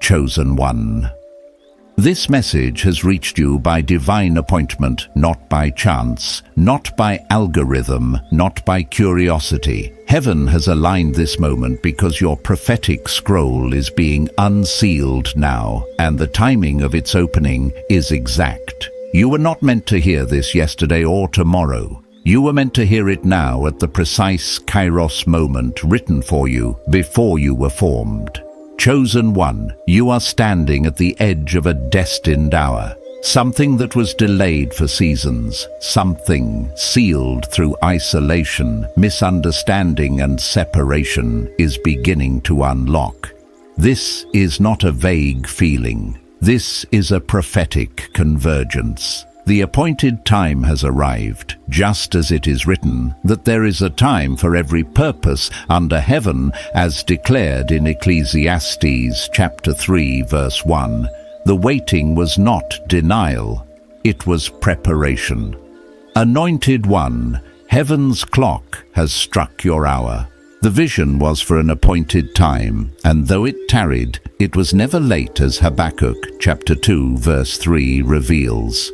chosen one. This message has reached you by divine appointment, not by chance, not by algorithm, not by curiosity. Heaven has aligned this moment because your prophetic scroll is being unsealed now, and the timing of its opening is exact. You were not meant to hear this yesterday or tomorrow. You were meant to hear it now at the precise Kairos moment written for you before you were formed. Chosen one, you are standing at the edge of a destined hour. Something that was delayed for seasons, something sealed through isolation, misunderstanding and separation is beginning to unlock. This is not a vague feeling. This is a prophetic convergence. The appointed time has arrived, just as it is written, that there is a time for every purpose under heaven, as declared in Ecclesiastes chapter 3, verse 1. The waiting was not denial, it was preparation. Anointed one, heaven's clock has struck your hour. The vision was for an appointed time, and though it tarried, it was never late, as Habakkuk chapter 2, verse 3 reveals.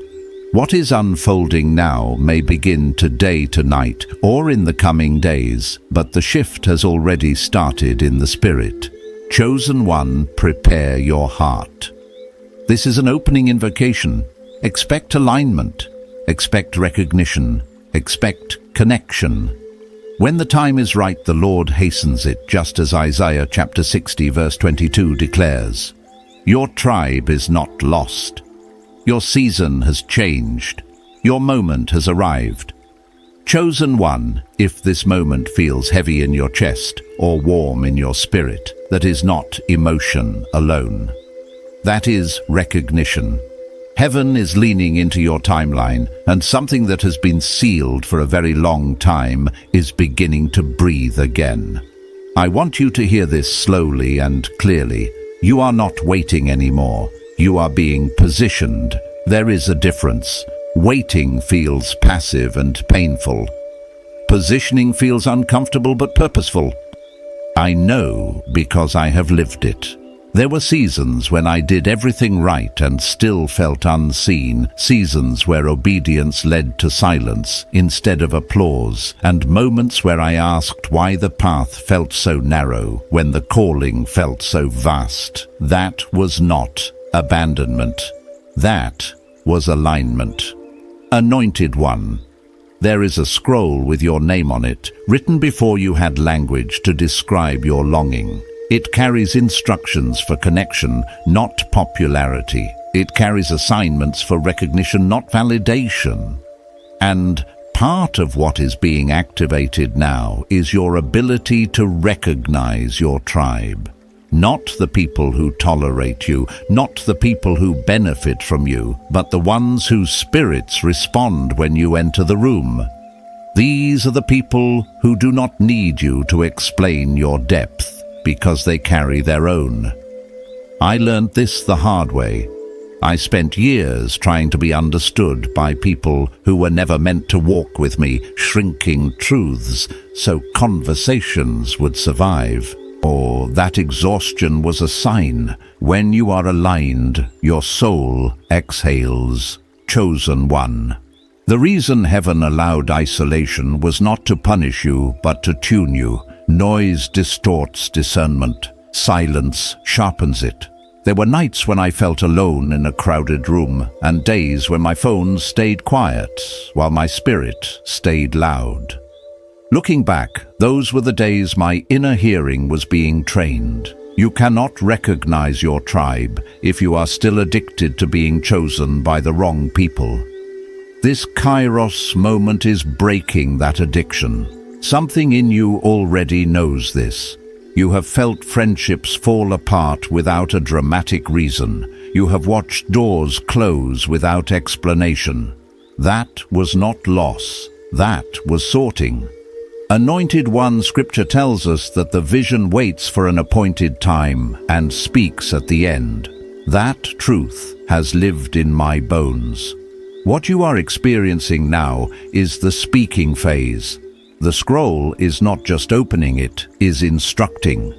What is unfolding now may begin today, tonight, or in the coming days, but the shift has already started in the spirit. Chosen one, prepare your heart. This is an opening invocation. Expect alignment, expect recognition, expect connection. When the time is right, the Lord hastens it, just as Isaiah chapter 60, verse 22 declares. Your tribe is not lost. Your season has changed. Your moment has arrived. Chosen one, if this moment feels heavy in your chest or warm in your spirit, that is not emotion alone. That is recognition. Heaven is leaning into your timeline, and something that has been sealed for a very long time is beginning to breathe again. I want you to hear this slowly and clearly. You are not waiting anymore. You are being positioned. There is a difference. Waiting feels passive and painful. Positioning feels uncomfortable but purposeful. I know because I have lived it. There were seasons when I did everything right and still felt unseen, seasons where obedience led to silence instead of applause, and moments where I asked why the path felt so narrow when the calling felt so vast. That was not abandonment. That was alignment. Anointed one. There is a scroll with your name on it, written before you had language to describe your longing. It carries instructions for connection, not popularity. It carries assignments for recognition, not validation. And part of what is being activated now is your ability to recognize your tribe. Not the people who tolerate you, not the people who benefit from you, but the ones whose spirits respond when you enter the room. These are the people who do not need you to explain your depth, because they carry their own. I learned this the hard way. I spent years trying to be understood by people who were never meant to walk with me, shrinking truths so conversations would survive. Or that exhaustion was a sign. When you are aligned, your soul exhales. Chosen one. The reason heaven allowed isolation was not to punish you, but to tune you. Noise distorts discernment. Silence sharpens it. There were nights when I felt alone in a crowded room, and days when my phone stayed quiet, while my spirit stayed loud. Looking back, those were the days my inner hearing was being trained. You cannot recognize your tribe if you are still addicted to being chosen by the wrong people. This Kairos moment is breaking that addiction. Something in you already knows this. You have felt friendships fall apart without a dramatic reason. You have watched doors close without explanation. That was not loss. That was sorting. Anointed one, Scripture tells us that the vision waits for an appointed time and speaks at the end. That truth has lived in my bones. What you are experiencing now is the speaking phase. The scroll is not just opening, it is instructing.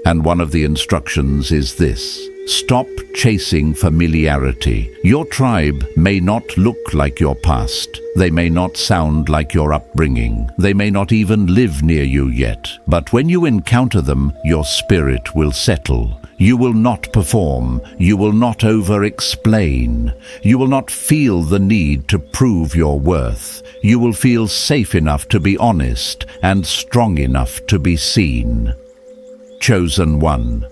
And one of the instructions is this: stop chasing familiarity. Your tribe may not look like your past. They may not sound like your upbringing. They may not even live near you yet. But when you encounter them, your spirit will settle. You will not perform. You will not over-explain. You will not feel the need to prove your worth. You will feel safe enough to be honest and strong enough to be seen. Chosen one.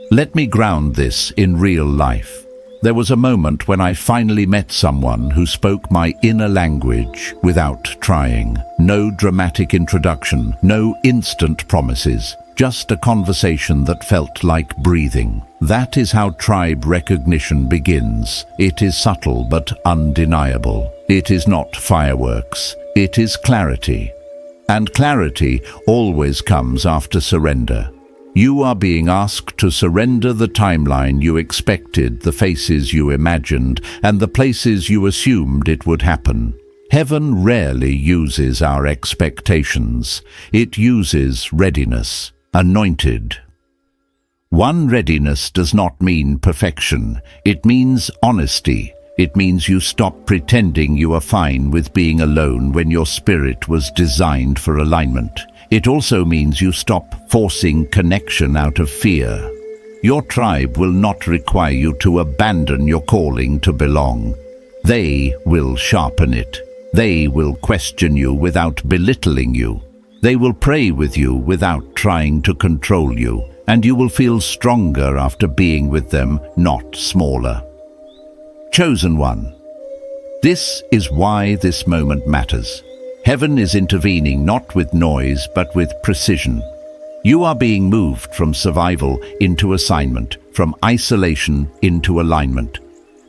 Let me ground this in real life. There was a moment when I finally met someone who spoke my inner language without trying. No dramatic introduction, no instant promises, just a conversation that felt like breathing. That is how tribe recognition begins. It is subtle but undeniable. It is not fireworks. It is clarity. And clarity always comes after surrender. You are being asked to surrender the timeline you expected, the faces you imagined, and the places you assumed it would happen. Heaven rarely uses our expectations. It uses readiness. Anointed. One, readiness does not mean perfection. It means honesty. It means you stop pretending you are fine with being alone when your spirit was designed for alignment. It also means you stop forcing connection out of fear. Your tribe will not require you to abandon your calling to belong. They will sharpen it. They will question you without belittling you. They will pray with you without trying to control you, and you will feel stronger after being with them, not smaller. Chosen one. This is why this moment matters. Heaven is intervening not with noise but with precision. You are being moved from survival into assignment, from isolation into alignment.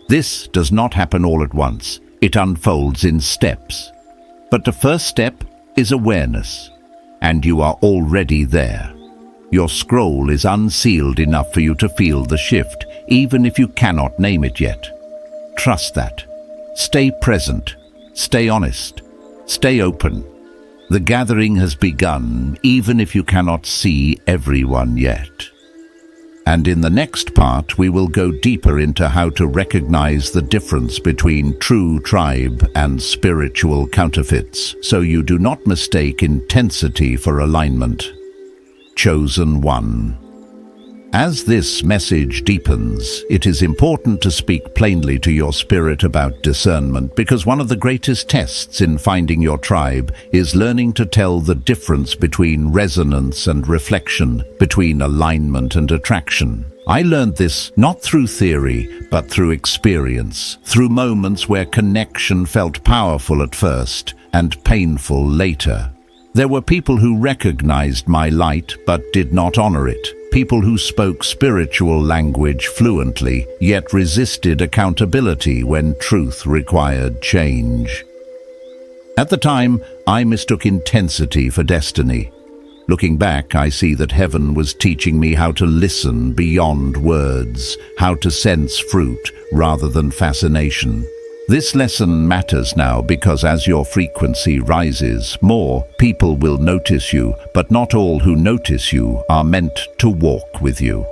This does not happen all at once. It unfolds in steps. But the first step is awareness, and you are already there. Your scroll is unsealed enough for you to feel the shift, even if you cannot name it yet. Trust that. Stay present. Stay honest. Stay open. The gathering has begun, even if you cannot see everyone yet. And in the next part, we will go deeper into how to recognize the difference between true tribe and spiritual counterfeits, so you do not mistake intensity for alignment. Chosen one. As this message deepens, it is important to speak plainly to your spirit about discernment, because one of the greatest tests in finding your tribe is learning to tell the difference between resonance and reflection, between alignment and attraction. I learned this not through theory, but through experience, through moments where connection felt powerful at first and painful later. There were people who recognized my light but did not honor it. People who spoke spiritual language fluently, yet resisted accountability when truth required change. At the time, I mistook intensity for destiny. Looking back, I see that heaven was teaching me how to listen beyond words, how to sense fruit rather than fascination. This lesson matters now because as your frequency rises, more people will notice you, but not all who notice you are meant to walk with you.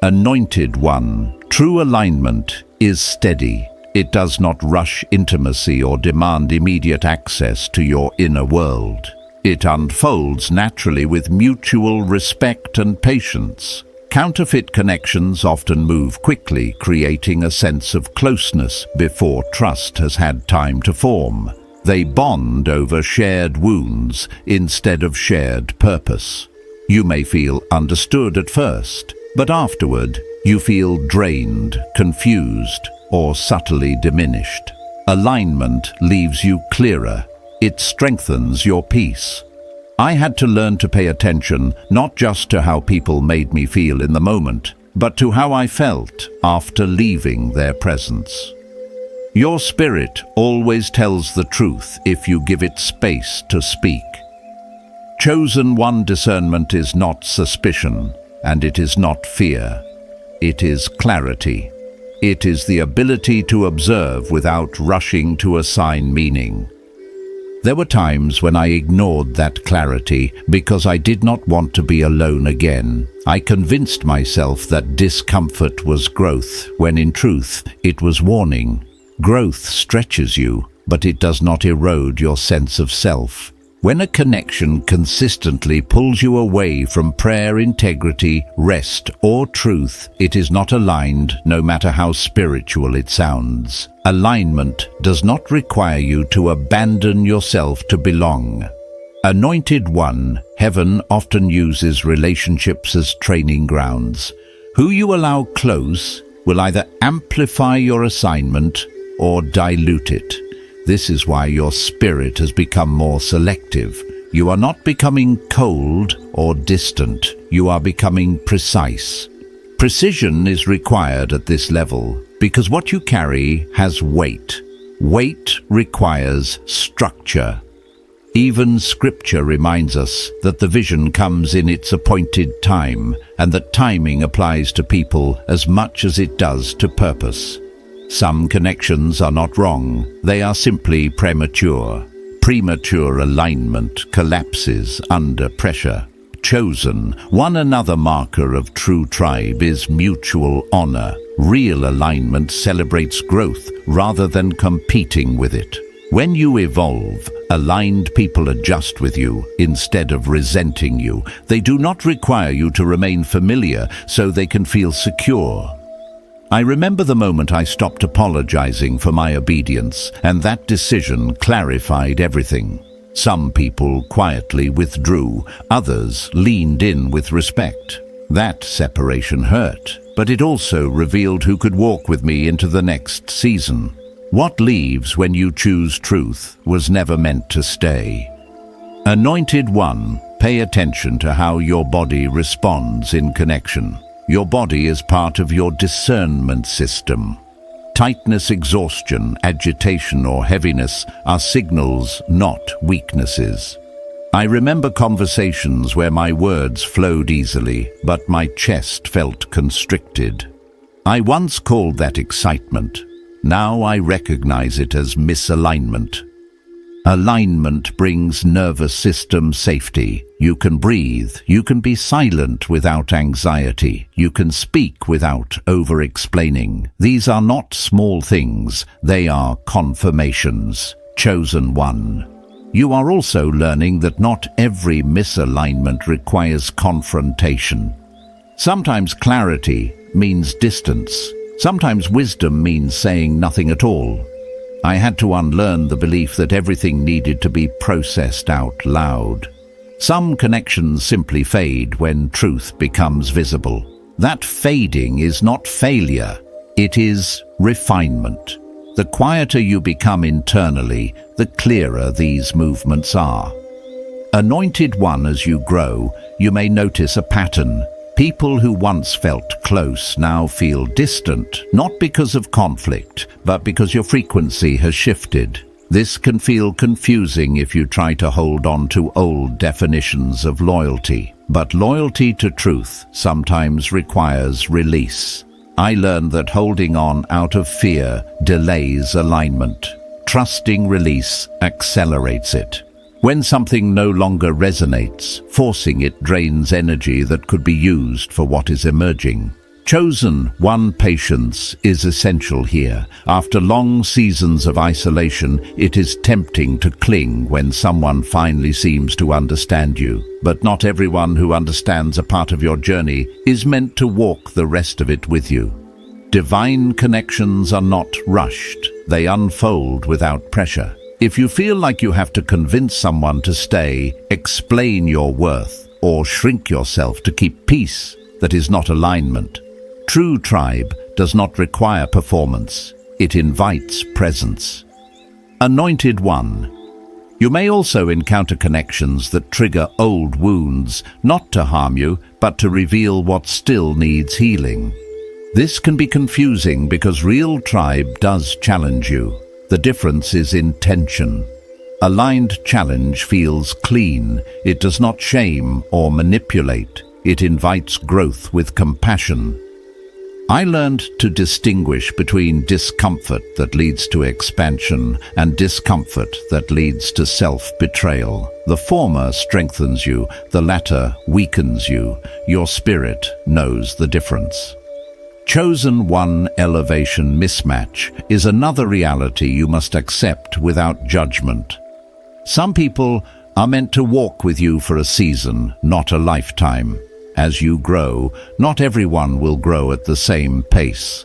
Anointed one. True alignment is steady. It does not rush intimacy or demand immediate access to your inner world. It unfolds naturally with mutual respect and patience. Counterfeit connections often move quickly, creating a sense of closeness before trust has had time to form. They bond over shared wounds instead of shared purpose. You may feel understood at first, but afterward you feel drained, confused, or subtly diminished. Alignment leaves you clearer. It strengthens your peace. I had to learn to pay attention not just to how people made me feel in the moment, but to how I felt after leaving their presence. Your spirit always tells the truth if you give it space to speak. Chosen one discernment is not suspicion, and it is not fear. It is clarity. It is the ability to observe without rushing to assign meaning. There were times when I ignored that clarity because I did not want to be alone again. I convinced myself that discomfort was growth, when in truth it was warning. Growth stretches you, but it does not erode your sense of self. When a connection consistently pulls you away from prayer, integrity, rest, or truth, it is not aligned, no matter how spiritual it sounds. Alignment does not require you to abandon yourself to belong. Anointed One, heaven often uses relationships as training grounds. Who you allow close will either amplify your assignment or dilute it. This is why your spirit has become more selective. You are not becoming cold or distant. You are becoming precise. Precision is required at this level because what you carry has weight. Weight requires structure. Even Scripture reminds us that the vision comes in its appointed time, and that timing applies to people as much as it does to purpose. Some connections are not wrong, they are simply premature. Premature alignment collapses under pressure. Chosen, one another marker of true tribe is mutual honor. Real alignment celebrates growth rather than competing with it. When you evolve, aligned people adjust with you instead of resenting you. They do not require you to remain familiar so they can feel secure. I remember the moment I stopped apologizing for my obedience, and that decision clarified everything. Some people quietly withdrew, others leaned in with respect. That separation hurt, but it also revealed who could walk with me into the next season. What leaves when you choose truth was never meant to stay. Anointed One, pay attention to how your body responds in connection. Your body is part of your discernment system. Tightness, exhaustion, agitation, or heaviness are signals, not weaknesses. I remember conversations where my words flowed easily, but my chest felt constricted. I once called that excitement. Now I recognize it as misalignment. Alignment brings nervous system safety. You can breathe, you can be silent without anxiety, you can speak without over-explaining. These are not small things, they are confirmations. Chosen One. You are also learning that not every misalignment requires confrontation. Sometimes clarity means distance. Sometimes wisdom means saying nothing at all. I had to unlearn the belief that everything needed to be processed out loud. Some connections simply fade when truth becomes visible. That fading is not failure, it is refinement. The quieter you become internally, the clearer these movements are. Anointed One, as you grow, you may notice a pattern. People who once felt close now feel distant, not because of conflict, but because your frequency has shifted. This can feel confusing if you try to hold on to old definitions of loyalty. But loyalty to truth sometimes requires release. I learned that holding on out of fear delays alignment. Trusting release accelerates it. When something no longer resonates, forcing it drains energy that could be used for what is emerging. Chosen One, patience is essential here. After long seasons of isolation, it is tempting to cling when someone finally seems to understand you. But not everyone who understands a part of your journey is meant to walk the rest of it with you. Divine connections are not rushed. They unfold without pressure. If you feel like you have to convince someone to stay, explain your worth, or shrink yourself to keep peace, that is not alignment. True tribe does not require performance. It invites presence. Anointed One. You may also encounter connections that trigger old wounds, not to harm you, but to reveal what still needs healing. This can be confusing because real tribe does challenge you. The difference is intention. Aligned challenge feels clean. It does not shame or manipulate. It invites growth with compassion. I learned to distinguish between discomfort that leads to expansion and discomfort that leads to self-betrayal. The former strengthens you, the latter weakens you. Your spirit knows the difference. Chosen one elevation mismatch is another reality you must accept without judgment. Some people are meant to walk with you for a season, not a lifetime. As you grow, not everyone will grow at the same pace.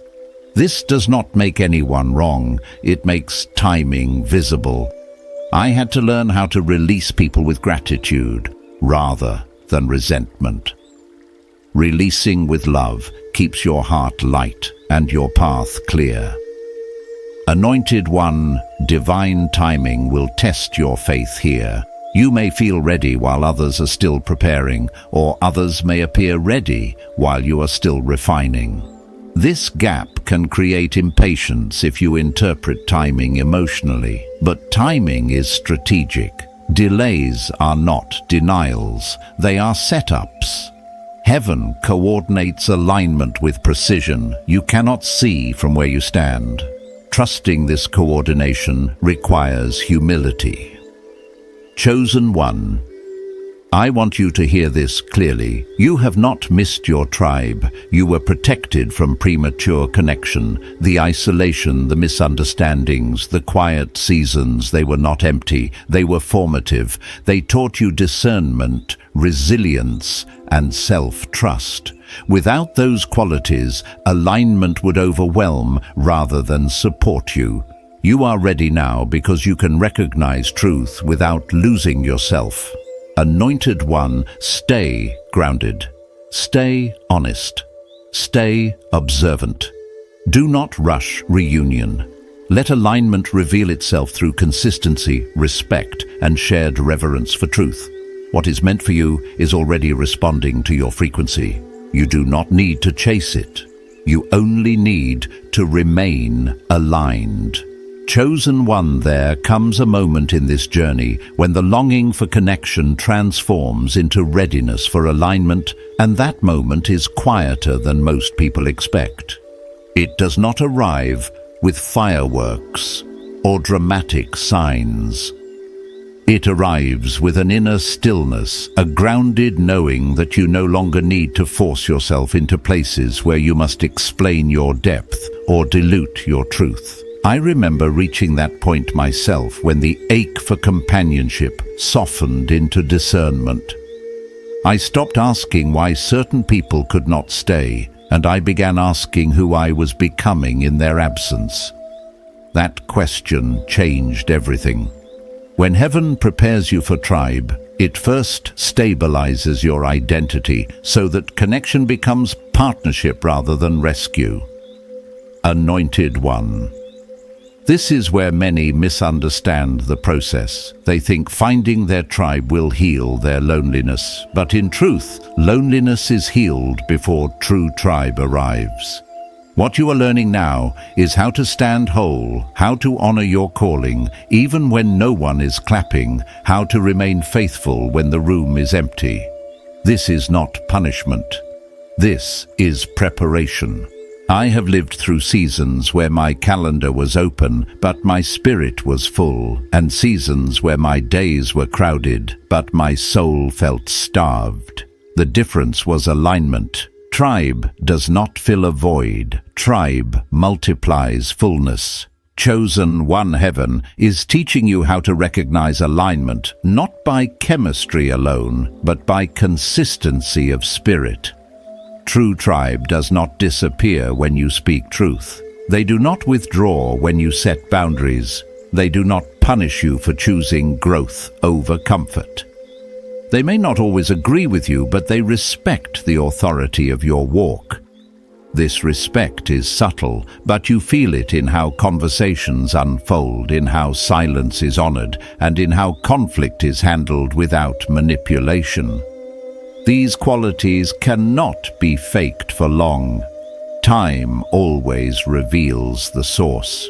This does not make anyone wrong, it makes timing visible. I had to learn how to release people with gratitude rather than resentment. Releasing with love keeps your heart light and your path clear. Anointed One, divine timing will test your faith here. You may feel ready while others are still preparing, or others may appear ready while you are still refining. This gap can create impatience if you interpret timing emotionally, but timing is strategic. Delays are not denials, they are setups. Heaven coordinates alignment with precision you cannot see from where you stand. Trusting this coordination requires humility. Chosen one, I want you to hear this clearly. You have not missed your tribe. You were protected from premature connection, the isolation, the misunderstandings, the quiet seasons. They were not empty. They were formative. They taught you discernment, resilience, and self-trust. Without those qualities, alignment would overwhelm rather than support you. You are ready now because you can recognize truth without losing yourself. Anointed One, stay grounded. Stay honest. Stay observant. Do not rush reunion. Let alignment reveal itself through consistency, respect, and shared reverence for truth. What is meant for you is already responding to your frequency. You do not need to chase it. You only need to remain aligned. Chosen one, there comes a moment in this journey when the longing for connection transforms into readiness for alignment, and that moment is quieter than most people expect. It does not arrive with fireworks or dramatic signs. It arrives with an inner stillness, a grounded knowing that you no longer need to force yourself into places where you must explain your depth or dilute your truth. I remember reaching that point myself when the ache for companionship softened into discernment. I stopped asking why certain people could not stay, and I began asking who I was becoming in their absence. That question changed everything. When heaven prepares you for tribe, it first stabilizes your identity so that connection becomes partnership rather than rescue. Anointed One. This is where many misunderstand the process. They think finding their tribe will heal their loneliness, but in truth, loneliness is healed before true tribe arrives. What you are learning now is how to stand whole, how to honor your calling, even when no one is clapping, how to remain faithful when the room is empty. This is not punishment. This is preparation. I have lived through seasons where my calendar was open, but my spirit was full, and seasons where my days were crowded, but my soul felt starved. The difference was alignment. Tribe does not fill a void. Tribe multiplies fullness. Chosen One, heaven is teaching you how to recognize alignment, not by chemistry alone, but by consistency of spirit. True tribe does not disappear when you speak truth. They do not withdraw when you set boundaries. They do not punish you for choosing growth over comfort. They may not always agree with you, but they respect the authority of your walk. This respect is subtle, but you feel it in how conversations unfold, in how silence is honored, and in how conflict is handled without manipulation. These qualities cannot be faked for long. Time always reveals the source.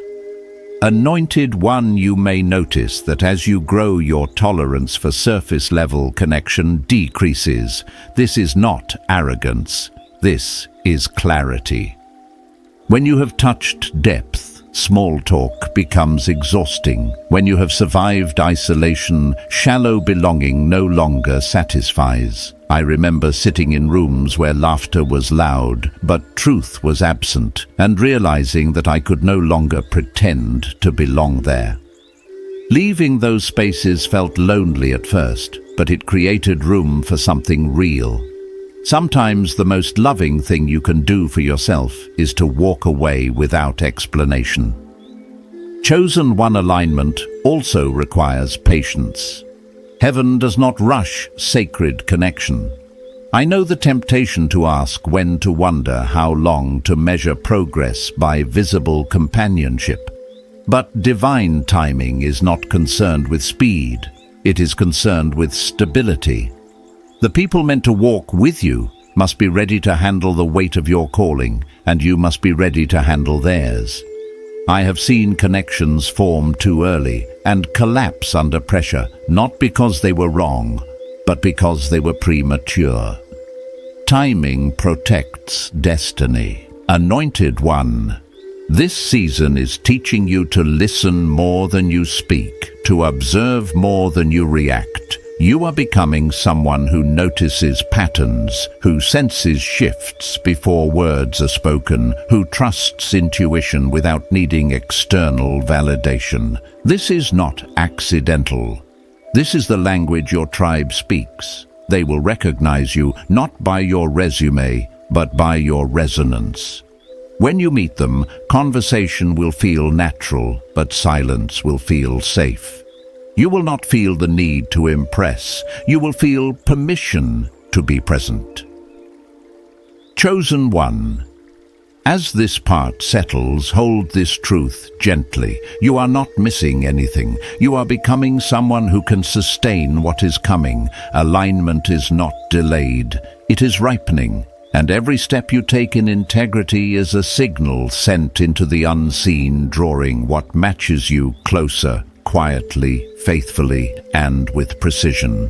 Anointed One, you may notice that as you grow, your tolerance for surface-level connection decreases. This is not arrogance. This is clarity. When you have touched depth, small talk becomes exhausting. When you have survived isolation, shallow belonging no longer satisfies. I remember sitting in rooms where laughter was loud, but truth was absent, and realizing that I could no longer pretend to belong there. Leaving those spaces felt lonely at first, but it created room for something real. Sometimes the most loving thing you can do for yourself is to walk away without explanation. Chosen one alignment also requires patience. Heaven does not rush sacred connection. I know the temptation to ask when to wonder how long to measure progress by visible companionship. But divine timing is not concerned with speed, it is concerned with stability. The people meant to walk with you must be ready to handle the weight of your calling, and you must be ready to handle theirs. I have seen connections form too early and collapse under pressure, not because they were wrong, but because they were premature. Timing protects destiny. Anointed one. This season is teaching you to listen more than you speak, to observe more than you react. You are becoming someone who notices patterns, who senses shifts before words are spoken, who trusts intuition without needing external validation. This is not accidental. This is the language your tribe speaks. They will recognize you not by your resume, but by your resonance. When you meet them, conversation will feel natural, but silence will feel safe. You will not feel the need to impress. You will feel permission to be present. Chosen one. As this part settles, hold this truth gently. You are not missing anything. You are becoming someone who can sustain what is coming. Alignment is not delayed. It is ripening. And every step you take in integrity is a signal sent into the unseen, drawing what matches you closer, quietly, faithfully, and with precision.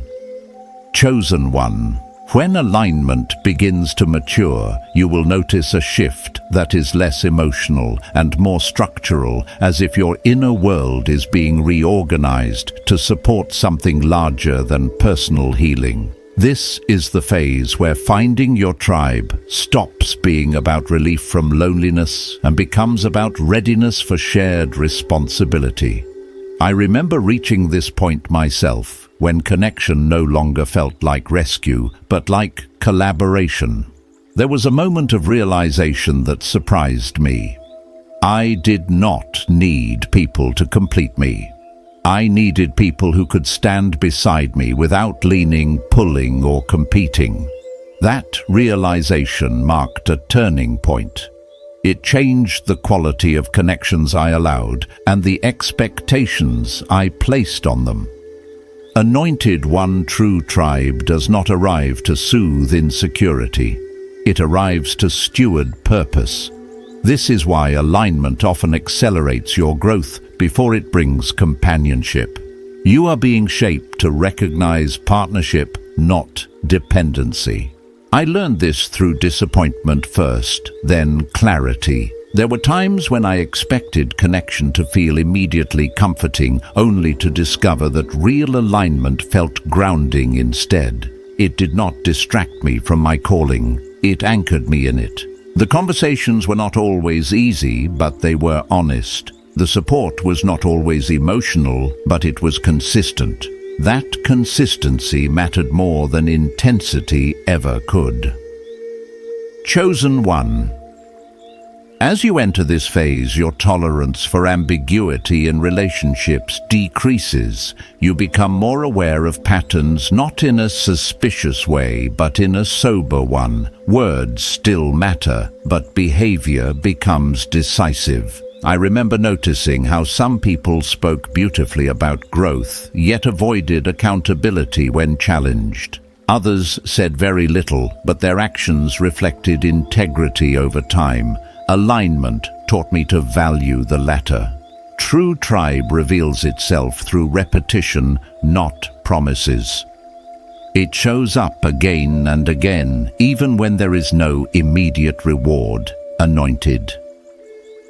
Chosen one. When alignment begins to mature, you will notice a shift that is less emotional and more structural, as if your inner world is being reorganized to support something larger than personal healing. This is the phase where finding your tribe stops being about relief from loneliness and becomes about readiness for shared responsibility. I remember reaching this point myself, when connection no longer felt like rescue, but like collaboration. There was a moment of realization that surprised me. I did not need people to complete me. I needed people who could stand beside me without leaning, pulling, or competing. That realization marked a turning point. It changed the quality of connections I allowed and the expectations I placed on them. Anointed one true tribe does not arrive to soothe insecurity. It arrives to steward purpose. This is why alignment often accelerates your growth before it brings companionship. You are being shaped to recognize partnership, not dependency. I learned this through disappointment first, then clarity. There were times when I expected connection to feel immediately comforting, only to discover that real alignment felt grounding instead. It did not distract me from my calling. It anchored me in it. The conversations were not always easy, but they were honest. The support was not always emotional, but it was consistent. That consistency mattered more than intensity ever could. Chosen one. As you enter this phase, your tolerance for ambiguity in relationships decreases. You become more aware of patterns, not in a suspicious way, but in a sober one. Words still matter, but behavior becomes decisive. I remember noticing how some people spoke beautifully about growth, yet avoided accountability when challenged. Others said very little, but their actions reflected integrity over time. Alignment taught me to value the latter. True tribe reveals itself through repetition, not promises. It shows up again and again, even when there is no immediate reward. Anointed.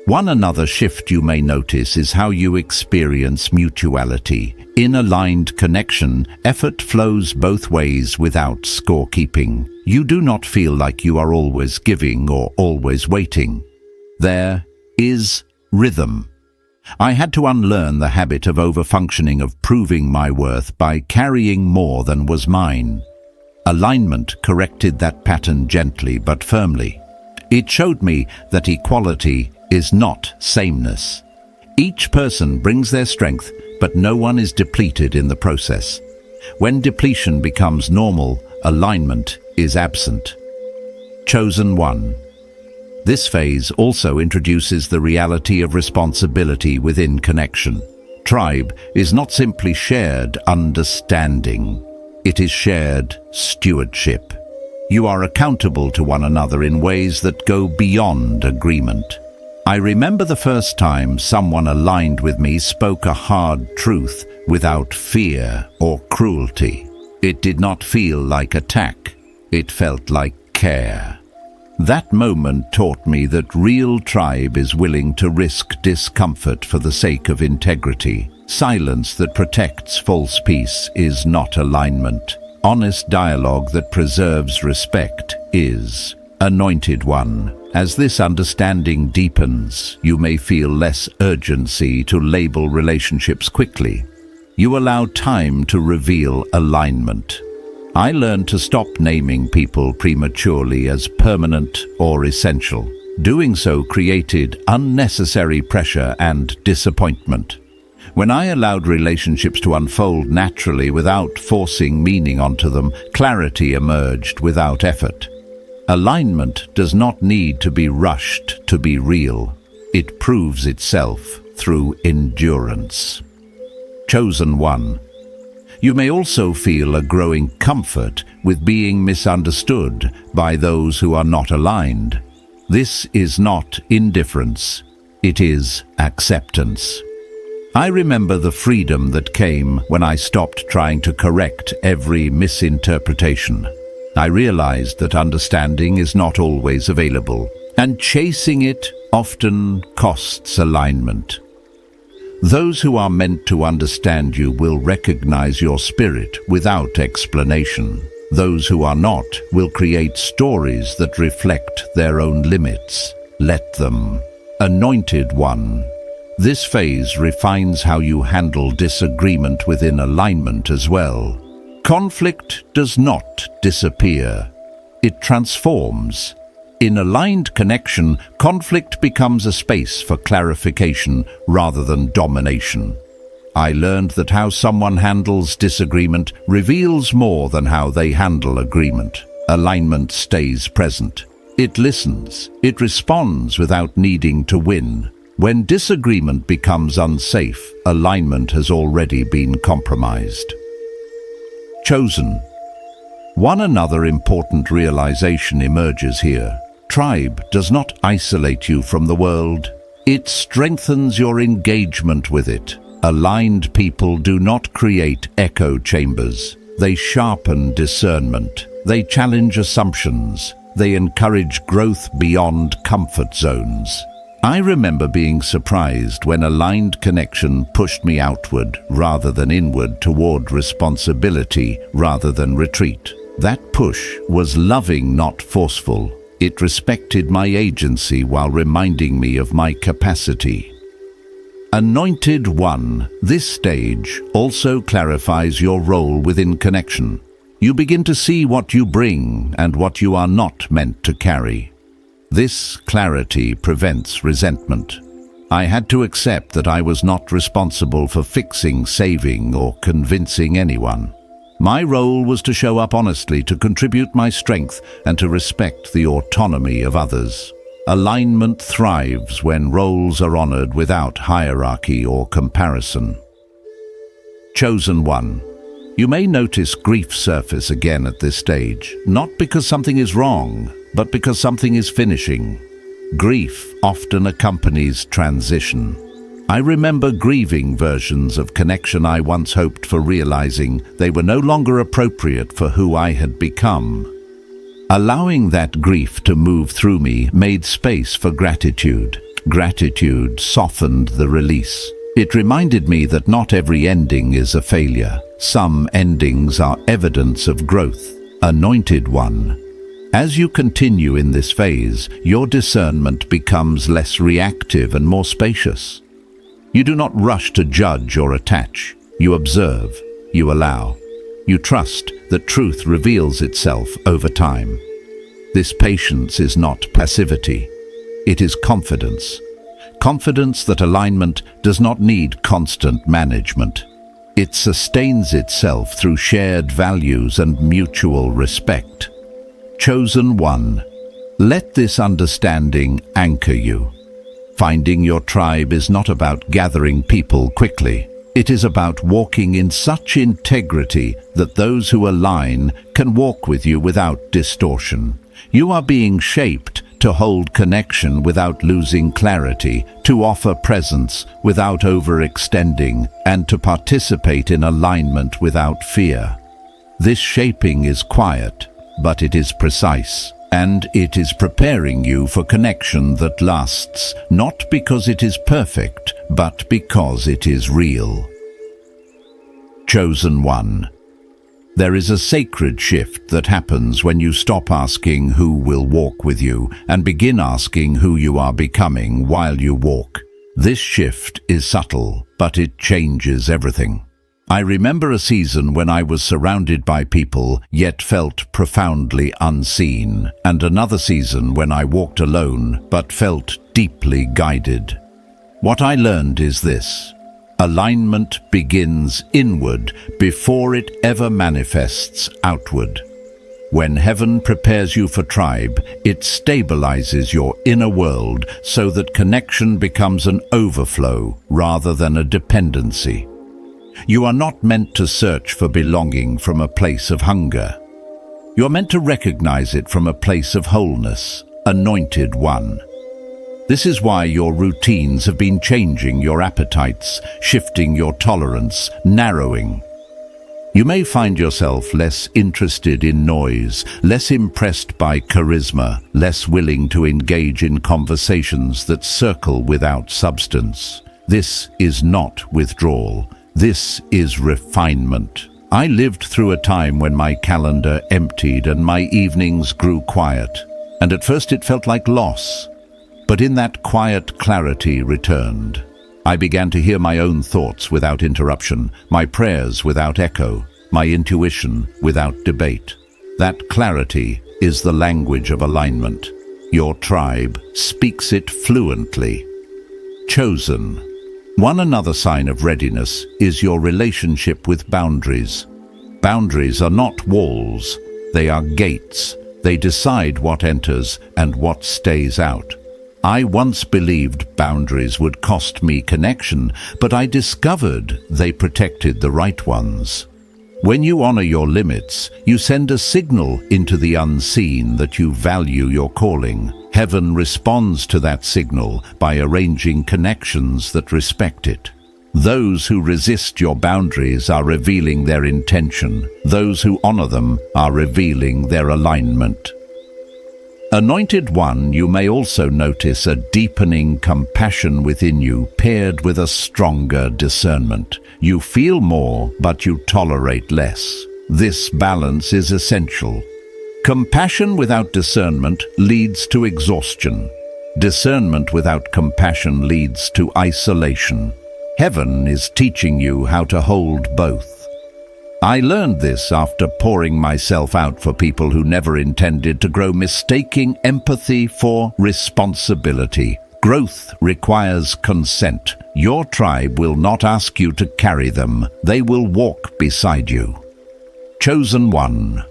One another shift you may notice is how you experience mutuality. In aligned connection, effort flows both ways without scorekeeping. You do not feel like you are always giving or always waiting. There is rhythm. I had to unlearn the habit of overfunctioning, of proving my worth by carrying more than was mine. Alignment corrected that pattern gently but firmly. It showed me that equality is not sameness. Each person brings their strength, but no one is depleted in the process. When depletion becomes normal, alignment is absent. Chosen one. This phase also introduces the reality of responsibility within connection. Tribe is not simply shared understanding. It is shared stewardship. You are accountable to one another in ways that go beyond agreement. I remember the first time someone aligned with me spoke a hard truth without fear or cruelty. It did not feel like attack. It felt like care. That moment taught me that real tribe is willing to risk discomfort for the sake of integrity. Silence that protects false peace is not alignment. Honest dialogue that preserves respect is. Anointed one. As this understanding deepens, you may feel less urgency to label relationships quickly. You allow time to reveal alignment. I learned to stop naming people prematurely as permanent or essential. Doing so created unnecessary pressure and disappointment. When I allowed relationships to unfold naturally without forcing meaning onto them, clarity emerged without effort. Alignment does not need to be rushed to be real. It proves itself through endurance. Chosen one. You may also feel a growing comfort with being misunderstood by those who are not aligned. This is not indifference. It is acceptance. I remember the freedom that came when I stopped trying to correct every misinterpretation. I realized that understanding is not always available, and chasing it often costs alignment. Those who are meant to understand you will recognize your spirit without explanation. Those who are not will create stories that reflect their own limits. Let them. Anointed one. This phase refines how you handle disagreement within alignment as well. Conflict does not disappear. It transforms. In aligned connection, conflict becomes a space for clarification rather than domination. I learned that how someone handles disagreement reveals more than how they handle agreement. Alignment stays present. It listens. It responds without needing to win. When disagreement becomes unsafe, alignment has already been compromised. Chosen. One another important realization emerges here. Tribe does not isolate you from the world. It strengthens your engagement with it. Aligned people do not create echo chambers. They sharpen discernment. They challenge assumptions. They encourage growth beyond comfort zones. I remember being surprised when aligned connection pushed me outward rather than inward, toward responsibility rather than retreat. That push was loving, not forceful. It respected my agency while reminding me of my capacity. Anointed one, this stage also clarifies your role within connection. You begin to see what you bring and what you are not meant to carry. This clarity prevents resentment. I had to accept that I was not responsible for fixing, saving, or convincing anyone. My role was to show up honestly, to contribute my strength, and to respect the autonomy of others. Alignment thrives when roles are honored without hierarchy or comparison. Chosen one. You may notice grief surface again at this stage, not because something is wrong, but because something is finishing. Grief often accompanies transition. I remember grieving versions of connection I once hoped for, realizing they were no longer appropriate for who I had become. Allowing that grief to move through me made space for gratitude. gratitude softened the release. It reminded me that not every ending is a failure. Some endings are evidence of growth. Anointed one. As you continue in this phase, your discernment becomes less reactive and more spacious. You do not rush to judge or attach. You observe. You allow. You trust that truth reveals itself over time. This patience is not passivity. It is confidence. Confidence that alignment does not need constant management. It sustains itself through shared values and mutual respect. Chosen one, let this understanding anchor you. Finding your tribe is not about gathering people quickly. It is about walking in such integrity that those who align can walk with you without distortion. You are being shaped to hold connection without losing clarity, to offer presence without overextending, and to participate in alignment without fear. This shaping is quiet, but it is precise, and it is preparing you for connection that lasts, not because it is perfect, but because it is real. Chosen one. There is a sacred shift that happens when you stop asking who will walk with you and begin asking who you are becoming while you walk. This shift is subtle, but it changes everything. I remember a season when I was surrounded by people, yet felt profoundly unseen, and another season when I walked alone, but felt deeply guided. What I learned is this: alignment begins inward before it ever manifests outward. When heaven prepares you for tribe, it stabilizes your inner world so that connection becomes an overflow rather than a dependency. You are not meant to search for belonging from a place of hunger. You are meant to recognize it from a place of wholeness, anointed one. This is why your routines have been changing your appetites, shifting your tolerance, narrowing. You may find yourself less interested in noise, less impressed by charisma, less willing to engage in conversations that circle without substance. This is not withdrawal. This is refinement. I lived through a time when my calendar emptied and my evenings grew quiet, and at first it felt like loss. But in that quiet, clarity returned. I began to hear my own thoughts without interruption, my prayers without echo, my intuition without debate. That clarity is the language of alignment. Your tribe speaks it fluently. Chosen. One another sign of readiness is your relationship with boundaries. Boundaries are not walls, they are gates. They decide what enters and what stays out. I once believed boundaries would cost me connection, but I discovered they protected the right ones. When you honor your limits, you send a signal into the unseen that you value your calling. Heaven responds to that signal by arranging connections that respect it. Those who resist your boundaries are revealing their intention. Those who honor them are revealing their alignment. Anointed one, you may also notice a deepening compassion within you paired with a stronger discernment. You feel more, but you tolerate less. This balance is essential. Compassion without discernment leads to exhaustion. Discernment without compassion leads to isolation. Heaven is teaching you how to hold both. I learned this after pouring myself out for people who never intended to grow, mistaking empathy for responsibility. Growth requires consent. Your tribe will not ask you to carry them. They will walk beside you. Chosen one.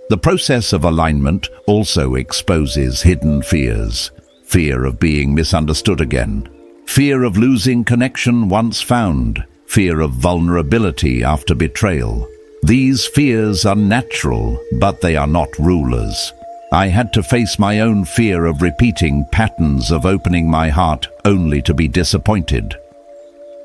The process of alignment also exposes hidden fears. Fear of being misunderstood again. Fear of losing connection once found. Fear of vulnerability after betrayal. These fears are natural, but they are not rulers. I had to face my own fear of repeating patterns of opening my heart only to be disappointed.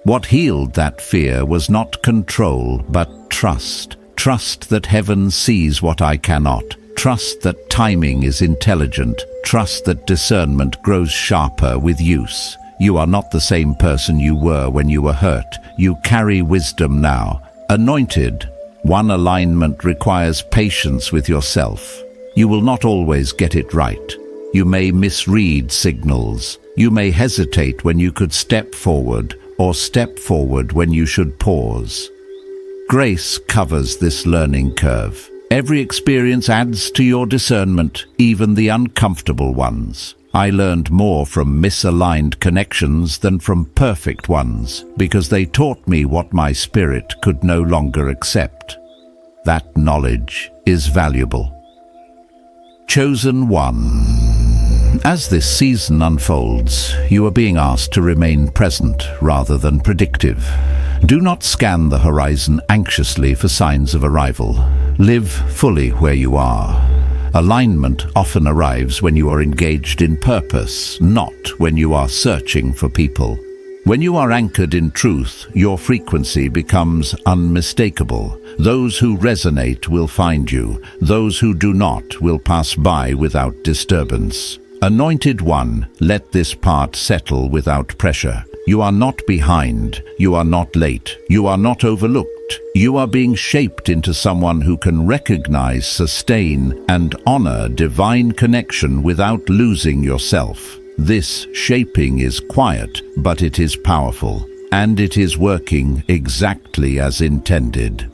What healed that fear was not control, but trust. Trust that heaven sees what I cannot. Trust that timing is intelligent. Trust that discernment grows sharper with use. You are not the same person you were when you were hurt. You carry wisdom now. Anointed one, alignment requires patience with yourself. You will not always get it right. You may misread signals. You may hesitate when you could step forward, or step forward when you should pause. Grace covers this learning curve. Every experience adds to your discernment, even the uncomfortable ones. I learned more from misaligned connections than from perfect ones, because they taught me what my spirit could no longer accept. That knowledge is valuable. Chosen one. As this season unfolds, you are being asked to remain present rather than predictive. Do not scan the horizon anxiously for signs of arrival. Live fully where you are. Alignment often arrives when you are engaged in purpose, not when you are searching for people. When you are anchored in truth, your frequency becomes unmistakable. Those who resonate will find you. Those who do not will pass by without disturbance. Anointed one, let this part settle without pressure. You are not behind. You are not late. You are not overlooked. You are being shaped into someone who can recognize, sustain, and honor divine connection without losing yourself. This shaping is quiet, but it is powerful, and it is working exactly as intended.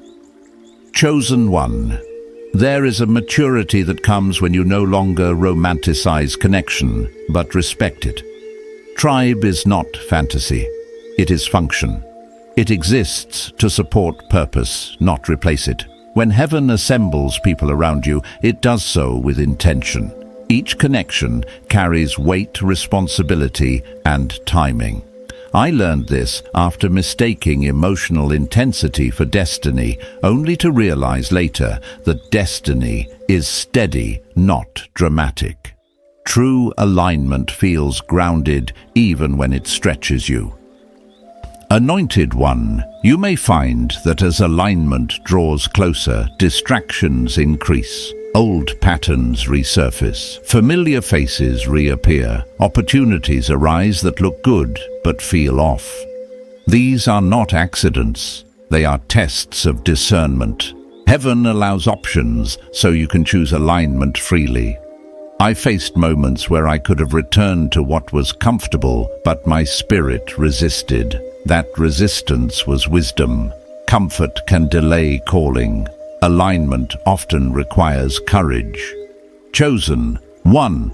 Chosen one. There is a maturity that comes when you no longer romanticize connection, but respect it. Tribe is not fantasy. It is function. It exists to support purpose, not replace it. When heaven assembles people around you, it does so with intention. Each connection carries weight, responsibility, and timing. I learned this after mistaking emotional intensity for destiny, only to realize later that destiny is steady, not dramatic. True alignment feels grounded even when it stretches you. Anointed one, you may find that as alignment draws closer, distractions increase. Old patterns resurface. Familiar faces reappear. Opportunities arise that look good but feel off. These are not accidents. They are tests of discernment. Heaven allows options so you can choose alignment freely. I faced moments where I could have returned to what was comfortable, but my spirit resisted. That resistance was wisdom. Comfort can delay calling. Alignment often requires courage. Chosen one.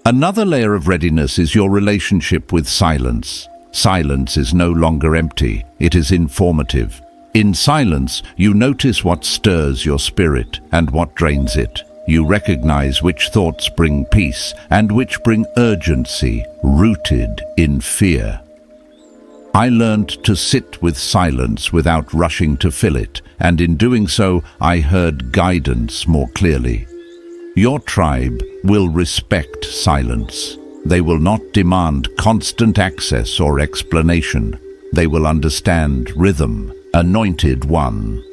Another layer of readiness is your relationship with silence. Silence is no longer empty. It is informative. In silence, you notice what stirs your spirit and what drains it. You recognize which thoughts bring peace and which bring urgency, rooted in fear. I learned to sit with silence without rushing to fill it, and in doing so, I heard guidance more clearly. Your tribe will respect silence. They will not demand constant access or explanation. They will understand rhythm. Anointed one.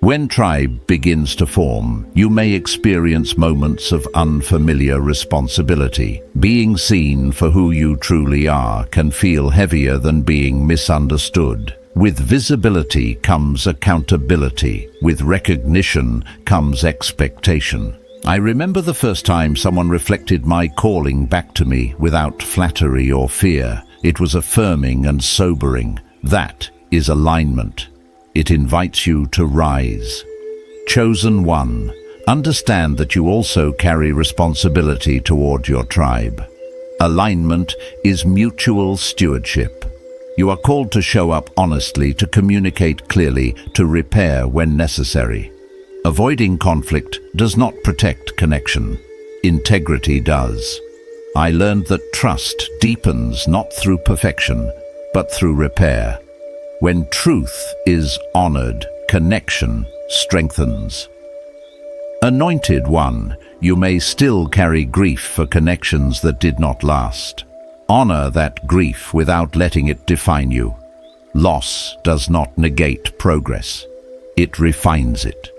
When tribe begins to form, you may experience moments of unfamiliar responsibility. Being seen for who you truly are can feel heavier than being misunderstood. With visibility comes accountability. With recognition comes expectation. I remember the first time someone reflected my calling back to me without flattery or fear. It was affirming and sobering. That is alignment. It invites you to rise. Chosen one, understand that you also carry responsibility toward your tribe. Alignment is mutual stewardship. You are called to show up honestly, to communicate clearly, to repair when necessary. Avoiding conflict does not protect connection. Integrity does. I learned that trust deepens not through perfection, but through repair. When truth is honored, connection strengthens. Anointed one, you may still carry grief for connections that did not last. Honor that grief without letting it define you. Loss does not negate progress. It refines it.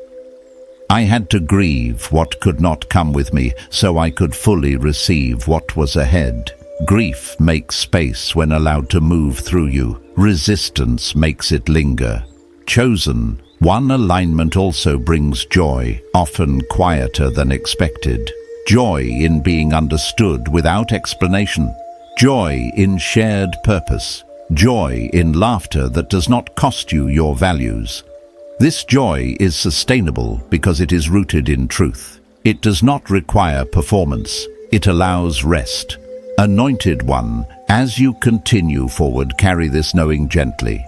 I had to grieve what could not come with me so I could fully receive what was ahead. Grief makes space when allowed to move through you. Resistance makes it linger. Chosen, one alignment also brings joy, often quieter than expected. Joy in being understood without explanation. Joy in shared purpose. Joy in laughter that does not cost you your values. This joy is sustainable because it is rooted in truth. It does not require performance. It allows rest. Anointed one, as you continue forward, carry this knowing gently.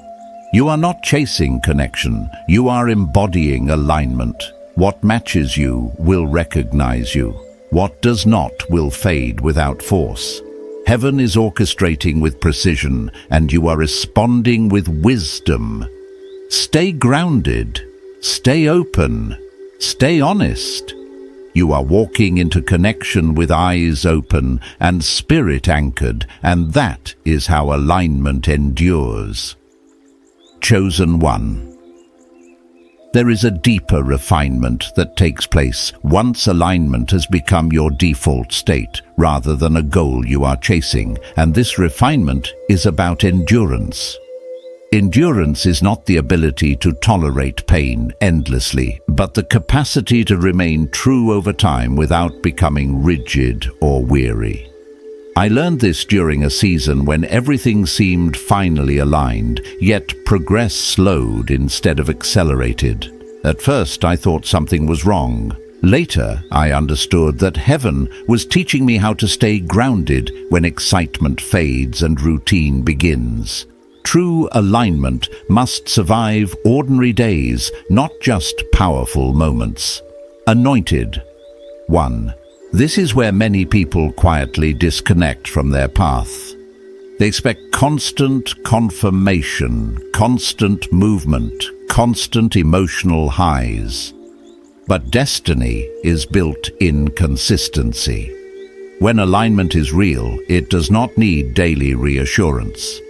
You are not chasing connection. You are embodying alignment. What matches you will recognize you. What does not will fade without force. Heaven is orchestrating with precision, and you are responding with wisdom. Stay grounded. Stay open. Stay honest. You are walking into connection with eyes open and spirit anchored, and that is how alignment endures. Chosen one. There is a deeper refinement that takes place once alignment has become your default state rather than a goal you are chasing, and this refinement is about endurance. Endurance is not the ability to tolerate pain endlessly, but the capacity to remain true over time without becoming rigid or weary. I learned this during a season when everything seemed finally aligned, yet progress slowed instead of accelerated. At first, I thought something was wrong. Later, I understood that heaven was teaching me how to stay grounded when excitement fades and routine begins. True alignment must survive ordinary days, not just powerful moments. Anointed. 1. This is where many people quietly disconnect from their path. They expect constant confirmation, constant movement, constant emotional highs. But destiny is built in consistency. When alignment is real, it does not need daily reassurance.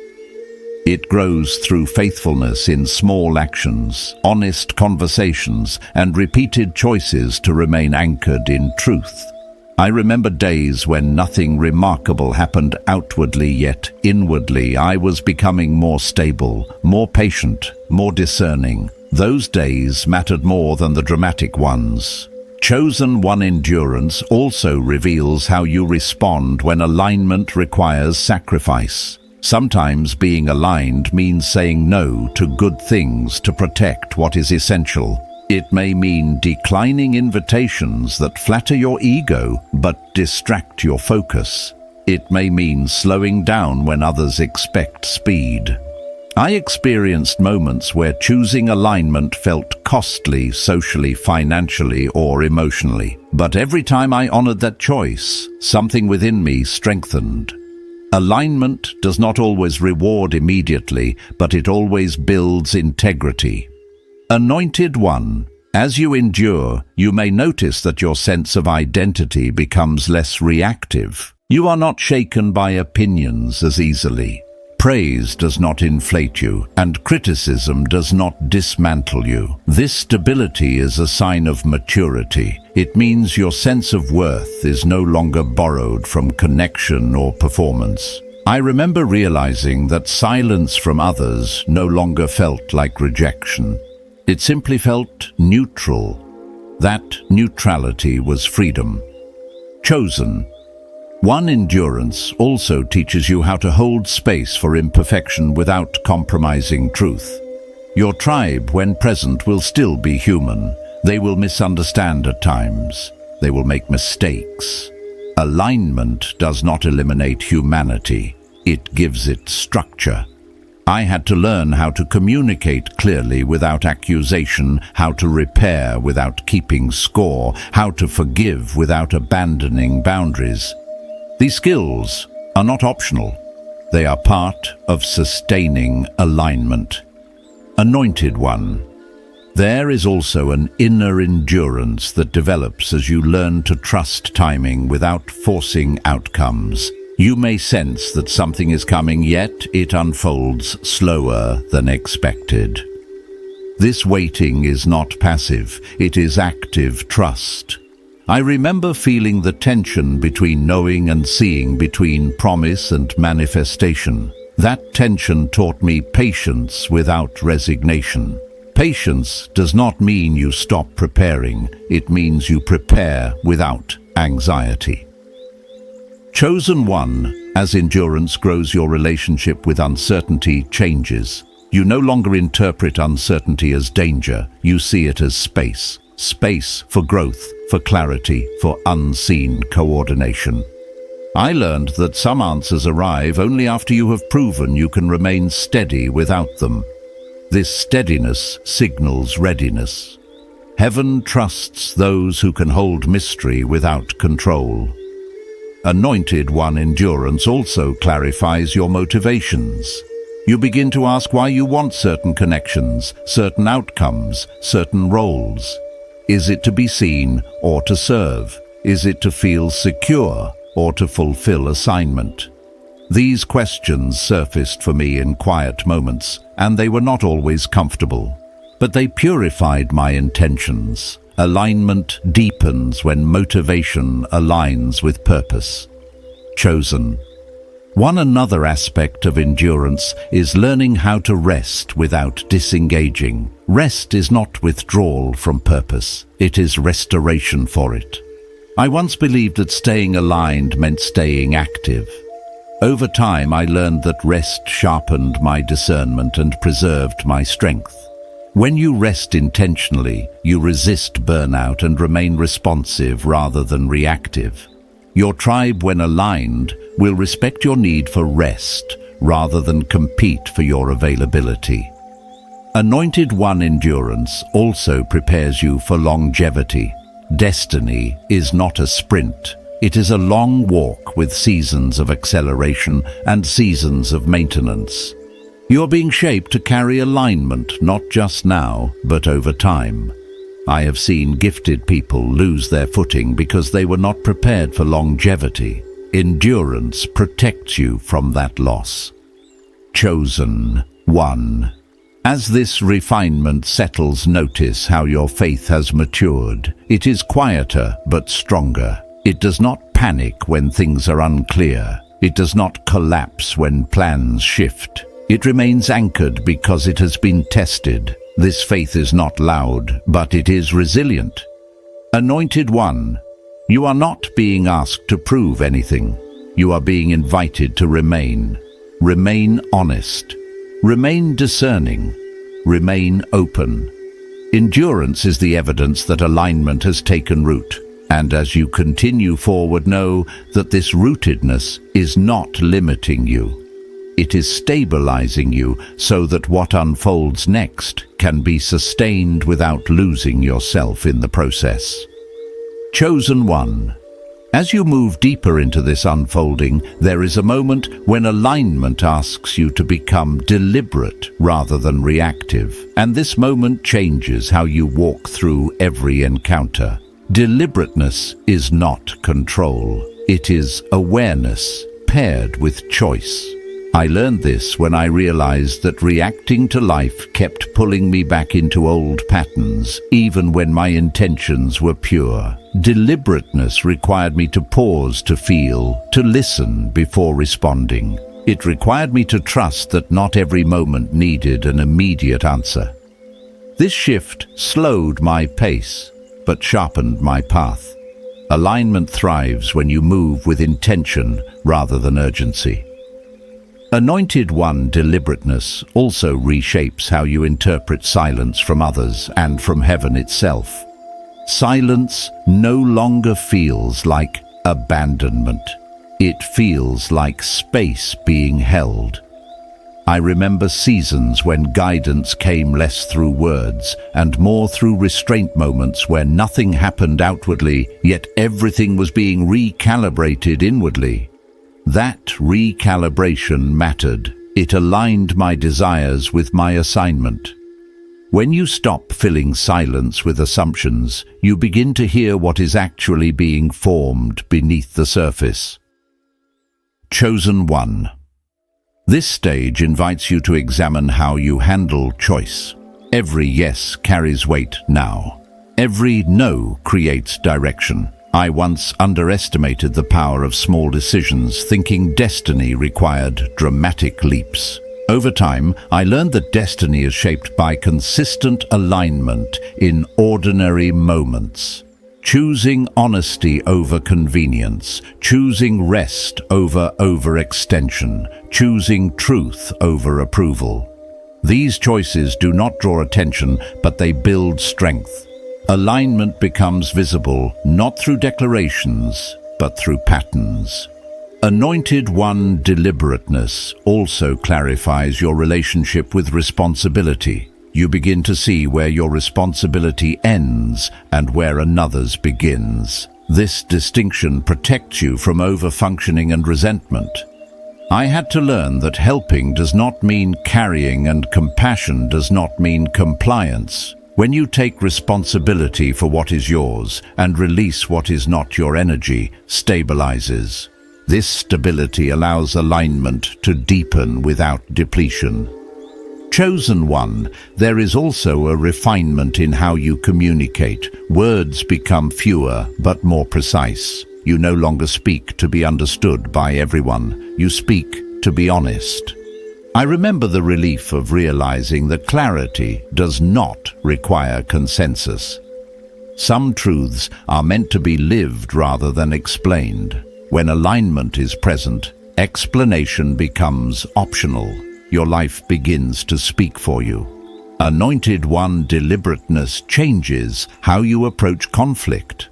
It grows through faithfulness in small actions, honest conversations, and repeated choices to remain anchored in truth. I remember days when nothing remarkable happened outwardly, yet inwardly I was becoming more stable, more patient, more discerning. Those days mattered more than the dramatic ones. Chosen one endurance also reveals how you respond when alignment requires sacrifice. Sometimes being aligned means saying no to good things to protect what is essential. It may mean declining invitations that flatter your ego but distract your focus. It may mean slowing down when others expect speed. I experienced moments where choosing alignment felt costly socially, financially, or emotionally. But every time I honored that choice, something within me strengthened. Alignment does not always reward immediately, but it always builds integrity. Anointed one, as you endure, you may notice that your sense of identity becomes less reactive. You are not shaken by opinions as easily. Praise does not inflate you, and criticism does not dismantle you. This stability is a sign of maturity. It means your sense of worth is no longer borrowed from connection or performance. I remember realizing that silence from others no longer felt like rejection. It simply felt neutral. That neutrality was freedom. Chosen. One endurance also teaches you how to hold space for imperfection without compromising truth. Your tribe, when present, will still be human. They will misunderstand at times. They will make mistakes. Alignment does not eliminate humanity. It gives it structure. I had to learn how to communicate clearly without accusation, how to repair without keeping score, how to forgive without abandoning boundaries. These skills are not optional. They are part of sustaining alignment. Anointed one. There is also an inner endurance that develops as you learn to trust timing without forcing outcomes. You may sense that something is coming, yet it unfolds slower than expected. This waiting is not passive, it is active trust. I remember feeling the tension between knowing and seeing, between promise and manifestation. That tension taught me patience without resignation. Patience does not mean you stop preparing, it means you prepare without anxiety. Chosen one, as endurance grows, your relationship with uncertainty changes. You no longer interpret uncertainty as danger, you see it as space. Space for growth, for clarity, for unseen coordination. I learned that some answers arrive only after you have proven you can remain steady without them. This steadiness signals readiness. Heaven trusts those who can hold mystery without control. Anointed one endurance also clarifies your motivations. You begin to ask why you want certain connections, certain outcomes, certain roles. Is it to be seen or to serve? Is it to feel secure or to fulfill assignment? These questions surfaced for me in quiet moments, and they were not always comfortable. But they purified my intentions. Alignment deepens when motivation aligns with purpose. Chosen. One another aspect of endurance is learning how to rest without disengaging. Rest is not withdrawal from purpose, it is restoration for it. I once believed that staying aligned meant staying active. Over time, I learned that rest sharpened my discernment and preserved my strength. When you rest intentionally, you resist burnout and remain responsive rather than reactive. Your tribe, when aligned, will respect your need for rest rather than compete for your availability. Anointed one endurance also prepares you for longevity. Destiny is not a sprint. It is a long walk with seasons of acceleration and seasons of maintenance. You are being shaped to carry alignment not just now, but over time. I have seen gifted people lose their footing because they were not prepared for longevity. Endurance protects you from that loss. Chosen one. As this refinement settles, notice how your faith has matured. It is quieter but stronger. It does not panic when things are unclear. It does not collapse when plans shift. It remains anchored because it has been tested. This faith is not loud, but it is resilient. Anointed one, you are not being asked to prove anything. You are being invited to remain. Remain honest. Remain discerning. Remain open. Endurance is the evidence that alignment has taken root. And as you continue forward, know that this rootedness is not limiting you. It is stabilizing you so that what unfolds next can be sustained without losing yourself in the process. Chosen one. As you move deeper into this unfolding, there is a moment when alignment asks you to become deliberate rather than reactive. And this moment changes how you walk through every encounter. Deliberateness is not control. It is awareness paired with choice. I learned this when I realized that reacting to life kept pulling me back into old patterns, even when my intentions were pure. Deliberateness required me to pause, to feel, to listen before responding. It required me to trust that not every moment needed an immediate answer. This shift slowed my pace, but sharpened my path. Alignment thrives when you move with intention rather than urgency. Anointed one deliberateness also reshapes how you interpret silence from others and from heaven itself. Silence no longer feels like abandonment. It feels like space being held. I remember seasons when guidance came less through words and more through restraint, moments where nothing happened outwardly, yet everything was being recalibrated inwardly. That recalibration mattered. It aligned my desires with my assignment. When you stop filling silence with assumptions, you begin to hear what is actually being formed beneath the surface. Chosen one. This stage invites you to examine how you handle choice. Every yes carries weight now. Every no creates direction. I once underestimated the power of small decisions, thinking destiny required dramatic leaps. Over time, I learned that destiny is shaped by consistent alignment in ordinary moments. Choosing honesty over convenience, choosing rest over overextension, choosing truth over approval. These choices do not draw attention, but they build strength. Alignment becomes visible not through declarations, but through patterns. Anointed One deliberateness also clarifies your relationship with responsibility. You begin to see where your responsibility ends and where another's begins. This distinction protects you from overfunctioning and resentment. I had to learn that helping does not mean carrying and compassion does not mean compliance. When you take responsibility for what is yours and release what is not, your energy stabilizes. This stability allows alignment to deepen without depletion. Chosen One, there is also a refinement in how you communicate. Words become fewer but more precise. You no longer speak to be understood by everyone. You speak to be honest. I remember the relief of realizing that clarity does not require consensus. Some truths are meant to be lived rather than explained. When alignment is present, explanation becomes optional. Your life begins to speak for you. Anointed One deliberateness changes how you approach conflict.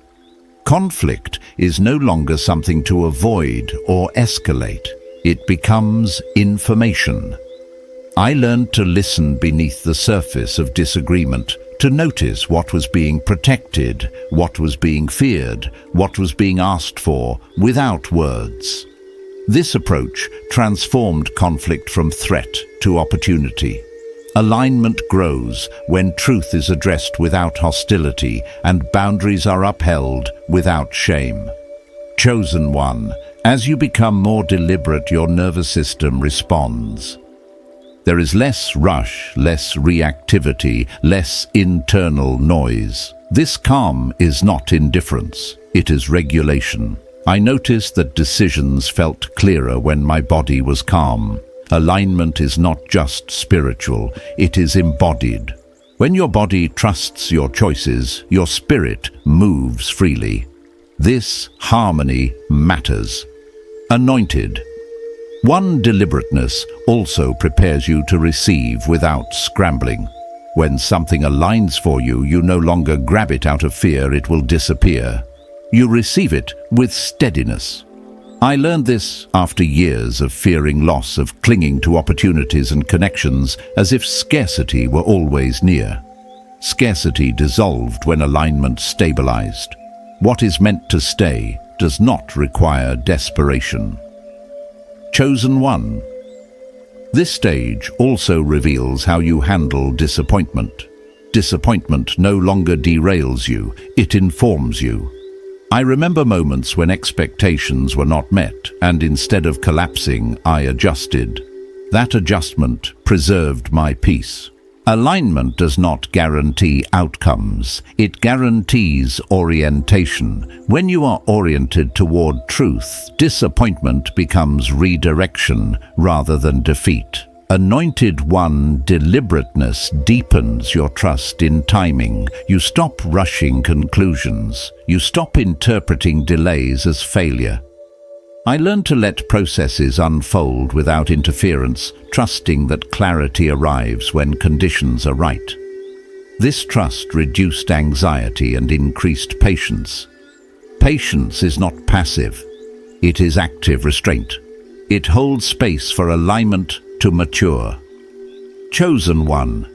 Conflict is no longer something to avoid or escalate. It becomes information. I learned to listen beneath the surface of disagreement, to notice what was being protected, what was being feared, what was being asked for, without words. This approach transformed conflict from threat to opportunity. Alignment grows when truth is addressed without hostility and boundaries are upheld without shame. Chosen One, as you become more deliberate, your nervous system responds. There is less rush, less reactivity, less internal noise. This calm is not indifference, it is regulation. I noticed that decisions felt clearer when my body was calm. Alignment is not just spiritual, it is embodied. When your body trusts your choices, your spirit moves freely. This harmony matters. Anointed One deliberateness also prepares you to receive without scrambling. When something aligns for you, you no longer grab it out of fear it will disappear. You receive it with steadiness. I learned this after years of fearing loss, of clinging to opportunities and connections as if scarcity were always near. Scarcity dissolved when alignment stabilized. What is meant to stay does not require desperation. Chosen One. This stage also reveals how you handle disappointment. Disappointment no longer derails you, it informs you. I remember moments when expectations were not met, and instead of collapsing, I adjusted. That adjustment preserved my peace. Alignment does not guarantee outcomes, it guarantees orientation. When you are oriented toward truth, disappointment becomes redirection rather than defeat. Anointed One deliberateness deepens your trust in timing. You stop rushing conclusions. You stop interpreting delays as failure. I learned to let processes unfold without interference, trusting that clarity arrives when conditions are right. This trust reduced anxiety and increased patience. Patience is not passive. It is active restraint. It holds space for alignment to mature. Chosen One.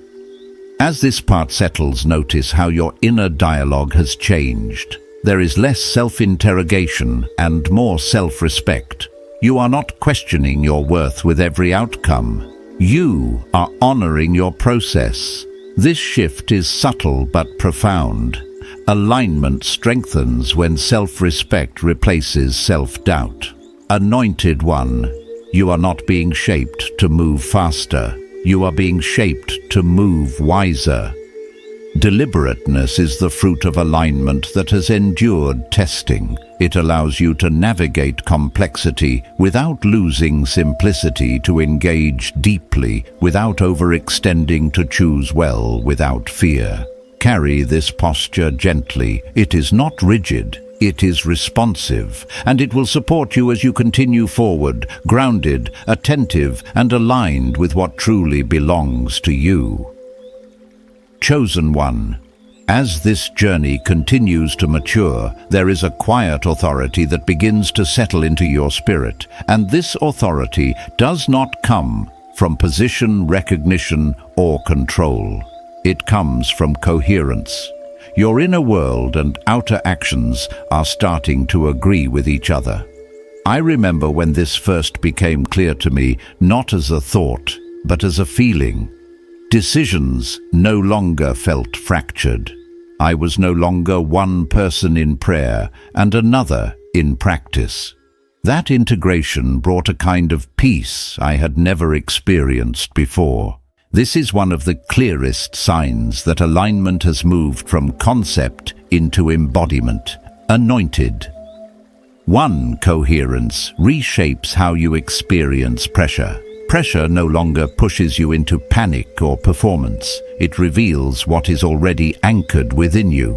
As this part settles, notice how your inner dialogue has changed. There is less self-interrogation and more self-respect. You are not questioning your worth with every outcome. You are honoring your process. This shift is subtle but profound. Alignment strengthens when self-respect replaces self-doubt. Anointed One, you are not being shaped to move faster. You are being shaped to move wiser. Deliberateness is the fruit of alignment that has endured testing. It allows you to navigate complexity without losing simplicity, to engage deeply without overextending, to choose well without fear. Carry this posture gently. It is not rigid, it is responsive, and it will support you as you continue forward, grounded, attentive, and aligned with what truly belongs to you. Chosen one. As this journey continues to mature, there is a quiet authority that begins to settle into your spirit, and this authority does not come from position, recognition, or control. It comes from coherence. Your inner world and outer actions are starting to agree with each other. I remember when this first became clear to me, not as a thought, but as a feeling. Decisions no longer felt fractured. I was no longer one person in prayer and another in practice. That integration brought a kind of peace I had never experienced before. This is one of the clearest signs that alignment has moved from concept into embodiment. Anointed. One, coherence reshapes how you experience pressure. Pressure no longer pushes you into panic or performance. It reveals what is already anchored within you.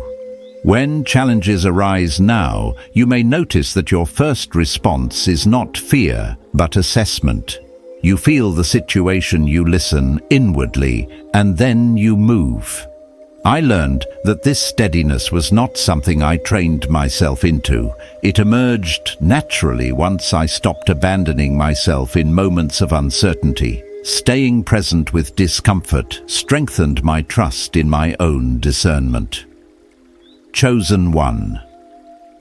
When challenges arise now, you may notice that your first response is not fear, but assessment. You feel the situation, you listen inwardly, and then you move. I learned that this steadiness was not something I trained myself into. It emerged naturally once I stopped abandoning myself in moments of uncertainty. Staying present with discomfort strengthened my trust in my own discernment. Chosen one.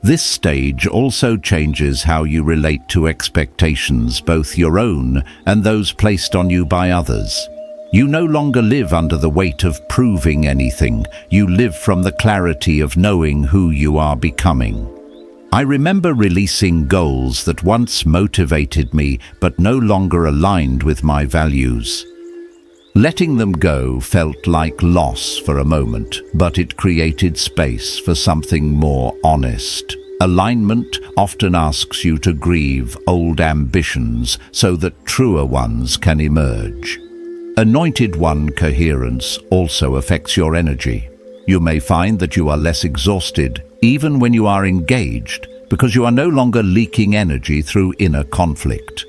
This stage also changes how you relate to expectations, both your own and those placed on you by others. You no longer live under the weight of proving anything. You live from the clarity of knowing who you are becoming. I remember releasing goals that once motivated me but no longer aligned with my values. Letting them go felt like loss for a moment, but it created space for something more honest. Alignment often asks you to grieve old ambitions so that truer ones can emerge. Anointed one coherence also affects your energy. You may find that you are less exhausted even when you are engaged because you are no longer leaking energy through inner conflict.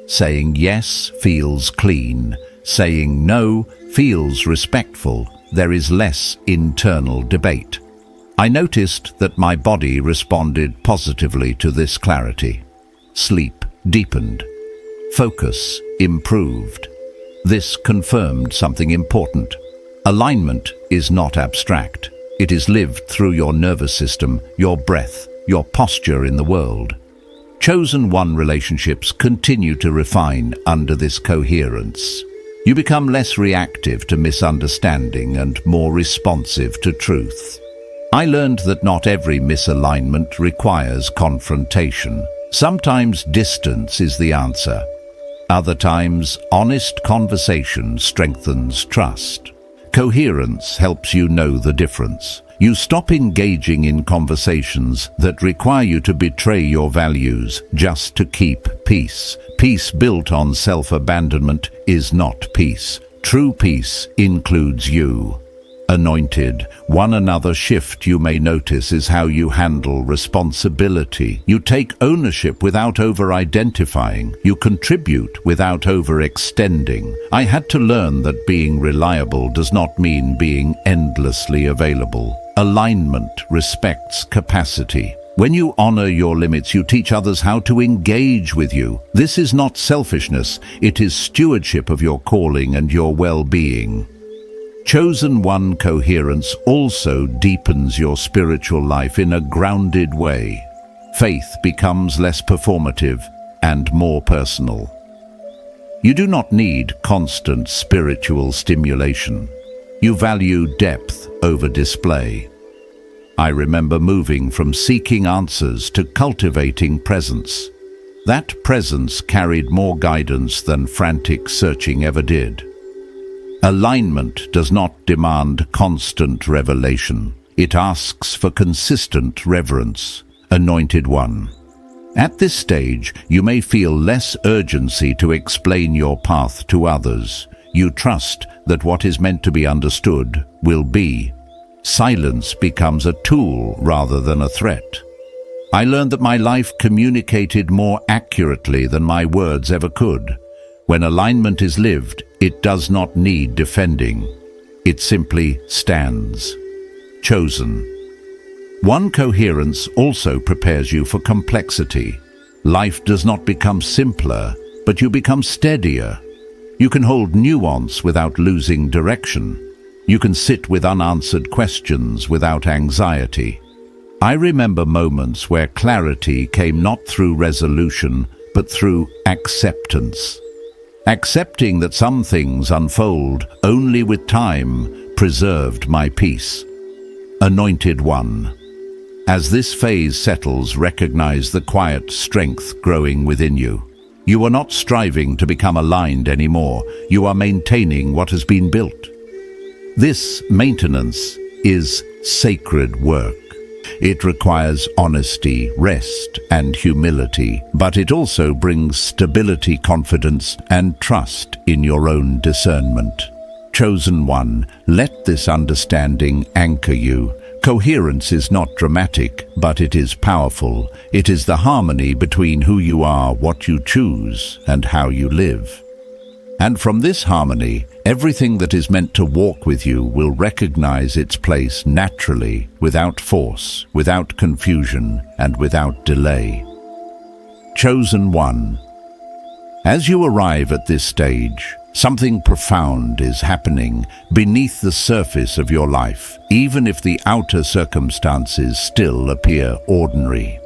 Saying yes feels clean. Saying no feels respectful. There is less internal debate. I noticed that my body responded positively to this clarity. Sleep deepened. Focus improved. This confirmed something important. Alignment is not abstract. It is lived through your nervous system, your breath, your posture in the world. Chosen one relationships continue to refine under this coherence. You become less reactive to misunderstanding and more responsive to truth. I learned that not every misalignment requires confrontation. Sometimes distance is the answer. Other times, honest conversation strengthens trust. Coherence helps you know the difference. You stop engaging in conversations that require you to betray your values just to keep peace. Peace built on self-abandonment is not peace. True peace includes you. Anointed, one another shift you may notice is how you handle responsibility. You take ownership without over-identifying. You contribute without overextending. I had to learn that being reliable does not mean being endlessly available. Alignment respects capacity. When you honor your limits, you teach others how to engage with you. This is not selfishness, it is stewardship of your calling and your well-being. Chosen one coherence also deepens your spiritual life in a grounded way. Faith becomes less performative and more personal. You do not need constant spiritual stimulation. You value depth over display. I remember moving from seeking answers to cultivating presence. That presence carried more guidance than frantic searching ever did. Alignment does not demand constant revelation. It asks for consistent reverence. Anointed One. At this stage, you may feel less urgency to explain your path to others. You trust that what is meant to be understood will be. Silence becomes a tool rather than a threat. I learned that my life communicated more accurately than my words ever could. When alignment is lived, it does not need defending. It simply stands. Chosen. One coherence also prepares you for complexity. Life does not become simpler, but you become steadier. You can hold nuance without losing direction. You can sit with unanswered questions without anxiety. I remember moments where clarity came not through resolution, but through acceptance. Accepting that some things unfold only with time preserved my peace. Anointed One. As this phase settles, recognize the quiet strength growing within you. You are not striving to become aligned anymore. You are maintaining what has been built. This maintenance is sacred work. It requires honesty, rest, and humility, but it also brings stability, confidence, and trust in your own discernment. Chosen One, let this understanding anchor you. Coherence is not dramatic, but it is powerful. It is the harmony between who you are, what you choose, and how you live. And from this harmony, everything that is meant to walk with you will recognize its place naturally, without force, without confusion, and without delay. Chosen One. As you arrive at this stage, something profound is happening beneath the surface of your life, even if the outer circumstances still appear ordinary.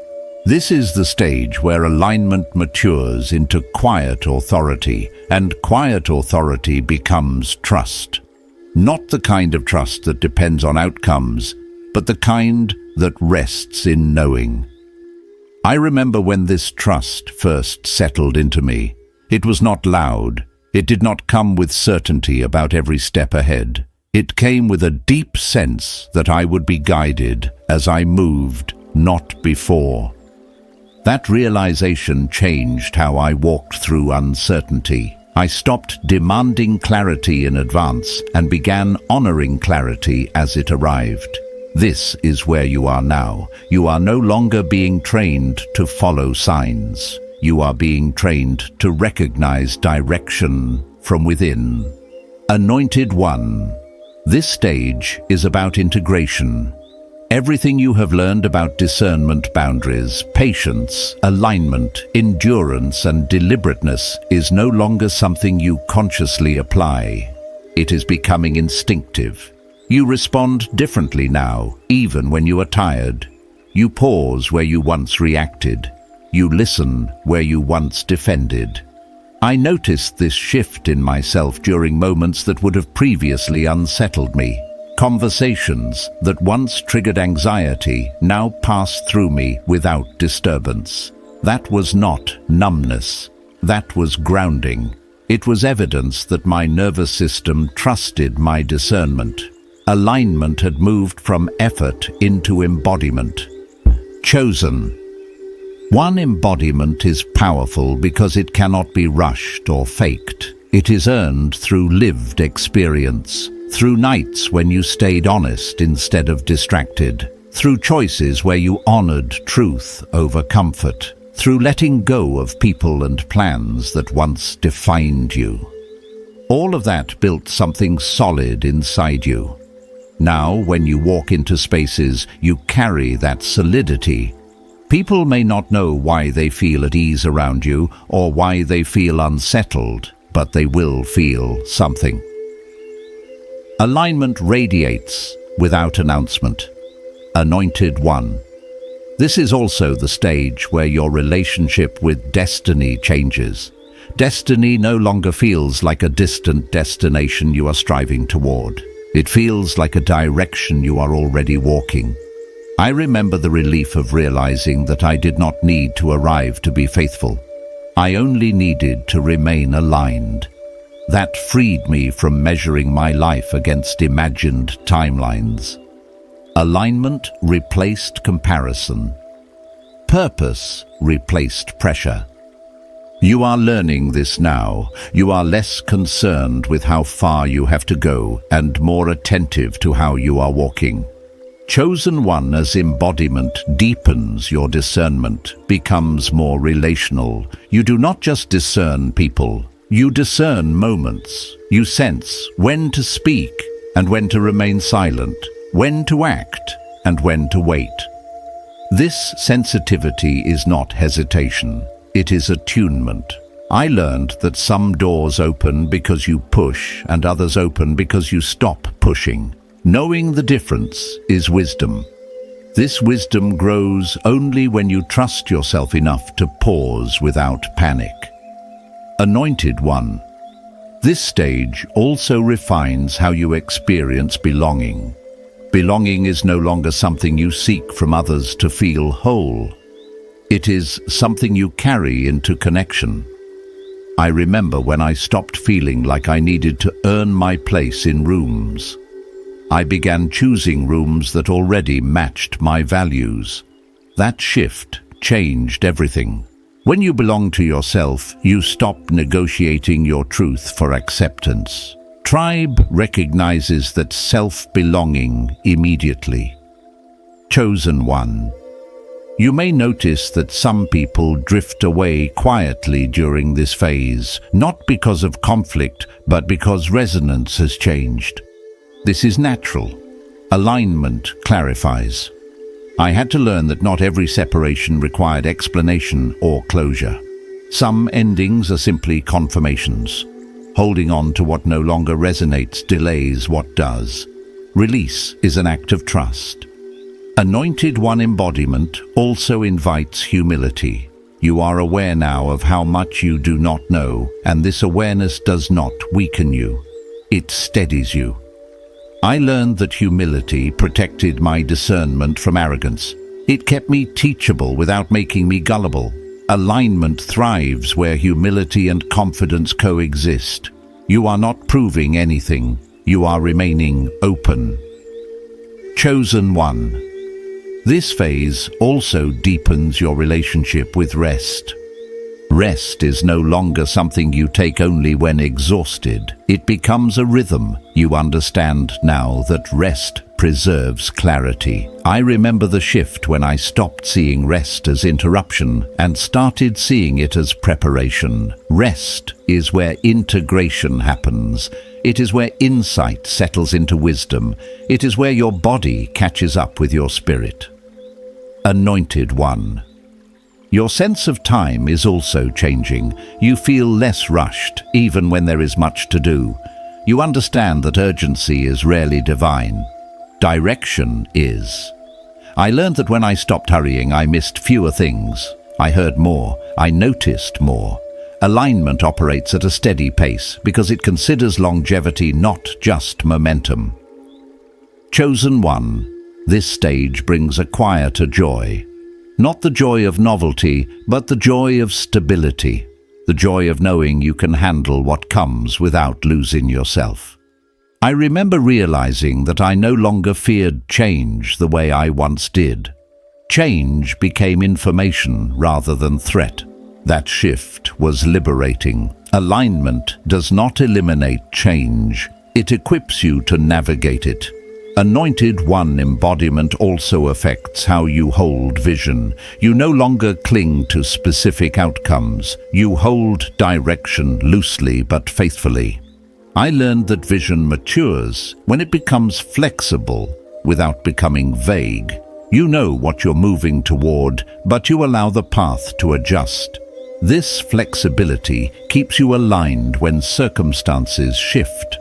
This is the stage where alignment matures into quiet authority, and quiet authority becomes trust. Not the kind of trust that depends on outcomes, but the kind that rests in knowing. I remember when this trust first settled into me. It was not loud. It did not come with certainty about every step ahead. It came with a deep sense that I would be guided as I moved, not before. That realization changed how I walked through uncertainty. I stopped demanding clarity in advance and began honoring clarity as it arrived. This is where you are now. You are no longer being trained to follow signs. You are being trained to recognize direction from within. Anointed One. This stage is about integration. Everything you have learned about discernment, boundaries, patience, alignment, endurance, and deliberateness is no longer something you consciously apply. It is becoming instinctive. You respond differently now, even when you are tired. You pause where you once reacted. You listen where you once defended. I noticed this shift in myself during moments that would have previously unsettled me. Conversations that once triggered anxiety now passed through me without disturbance. That was not numbness. That was grounding. It was evidence that my nervous system trusted my discernment. Alignment had moved from effort into embodiment. Chosen. One embodiment is powerful because it cannot be rushed or faked. It is earned through lived experience. Through nights when you stayed honest instead of distracted, through choices where you honored truth over comfort, through letting go of people and plans that once defined you. All of that built something solid inside you. Now, when you walk into spaces, you carry that solidity. People may not know why they feel at ease around you or why they feel unsettled, but they will feel something. Alignment radiates without announcement. Anointed One. This is also the stage where your relationship with destiny changes. Destiny no longer feels like a distant destination you are striving toward. It feels like a direction you are already walking. I remember the relief of realizing that I did not need to arrive to be faithful. I only needed to remain aligned. That freed me from measuring my life against imagined timelines. Alignment replaced comparison. Purpose replaced pressure. You are learning this now. You are less concerned with how far you have to go and more attentive to how you are walking. Chosen One as embodiment deepens your discernment, becomes more relational. You do not just discern people, you discern moments. You sense when to speak and when to remain silent, when to act and when to wait. This sensitivity is not hesitation. It is attunement. I learned that some doors open because you push and others open because you stop pushing. Knowing the difference is wisdom. This wisdom grows only when you trust yourself enough to pause without panic. Anointed One. This stage also refines how you experience belonging. Belonging is no longer something you seek from others to feel whole. It is something you carry into connection. I remember when I stopped feeling like I needed to earn my place in rooms. I began choosing rooms that already matched my values. That shift changed everything. When you belong to yourself, you stop negotiating your truth for acceptance. Tribe recognizes that self-belonging immediately. Chosen One. You may notice that some people drift away quietly during this phase, not because of conflict, but because resonance has changed. This is natural. Alignment clarifies. I had to learn that not every separation required explanation or closure. Some endings are simply confirmations. Holding on to what no longer resonates delays what does. Release is an act of trust. Anointed One embodiment also invites humility. You are aware now of how much you do not know, and this awareness does not weaken you. It steadies you. I learned that humility protected my discernment from arrogance. It kept me teachable without making me gullible. Alignment thrives where humility and confidence coexist. You are not proving anything. You are remaining open. Chosen One. This phase also deepens your relationship with rest. Rest is no longer something you take only when exhausted. It becomes a rhythm. You understand now that rest preserves clarity. I remember the shift when I stopped seeing rest as interruption and started seeing it as preparation. Rest is where integration happens. It is where insight settles into wisdom. It is where your body catches up with your spirit. Anointed One. Your sense of time is also changing. You feel less rushed, even when there is much to do. You understand that urgency is rarely divine. Direction is. I learned that when I stopped hurrying, I missed fewer things. I heard more. I noticed more. Alignment operates at a steady pace because it considers longevity, not just momentum. Chosen One. This stage brings a quieter joy. Not the joy of novelty, but the joy of stability. The joy of knowing you can handle what comes without losing yourself. I remember realizing that I no longer feared change the way I once did. Change became information rather than threat. That shift was liberating. Alignment does not eliminate change. It equips you to navigate it. Anointed One embodiment also affects how you hold vision. You no longer cling to specific outcomes. You hold direction loosely but faithfully. I learned that vision matures when it becomes flexible without becoming vague. You know what you're moving toward, but you allow the path to adjust. This flexibility keeps you aligned when circumstances shift.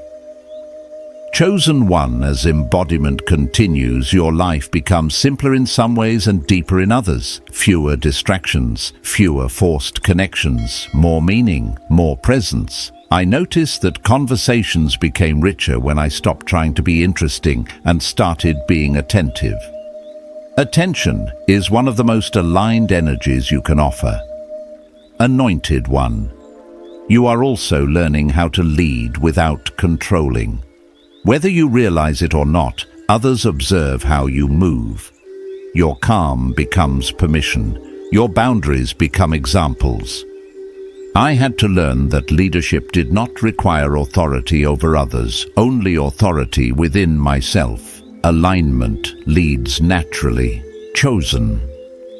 Chosen One, as embodiment continues, your life becomes simpler in some ways and deeper in others. Fewer distractions, fewer forced connections, more meaning, more presence. I noticed that conversations became richer when I stopped trying to be interesting and started being attentive. Attention is one of the most aligned energies you can offer. Anointed One. You are also learning how to lead without controlling. Whether you realize it or not, others observe how you move. Your calm becomes permission. Your boundaries become examples. I had to learn that leadership did not require authority over others, only authority within myself. Alignment leads naturally. Chosen.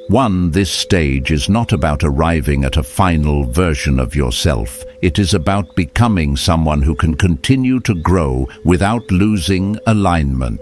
1. This stage is not about arriving at a final version of yourself. It is about becoming someone who can continue to grow without losing alignment.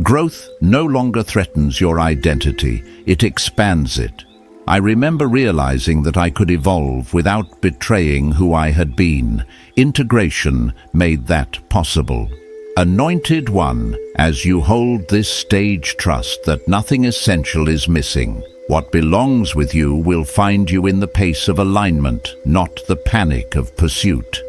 Growth no longer threatens your identity, it expands it. I remember realizing that I could evolve without betraying who I had been. Integration made that possible. Anointed One, as you hold this stage, trust that nothing essential is missing. What belongs with you will find you in the pace of alignment, not the panic of pursuit.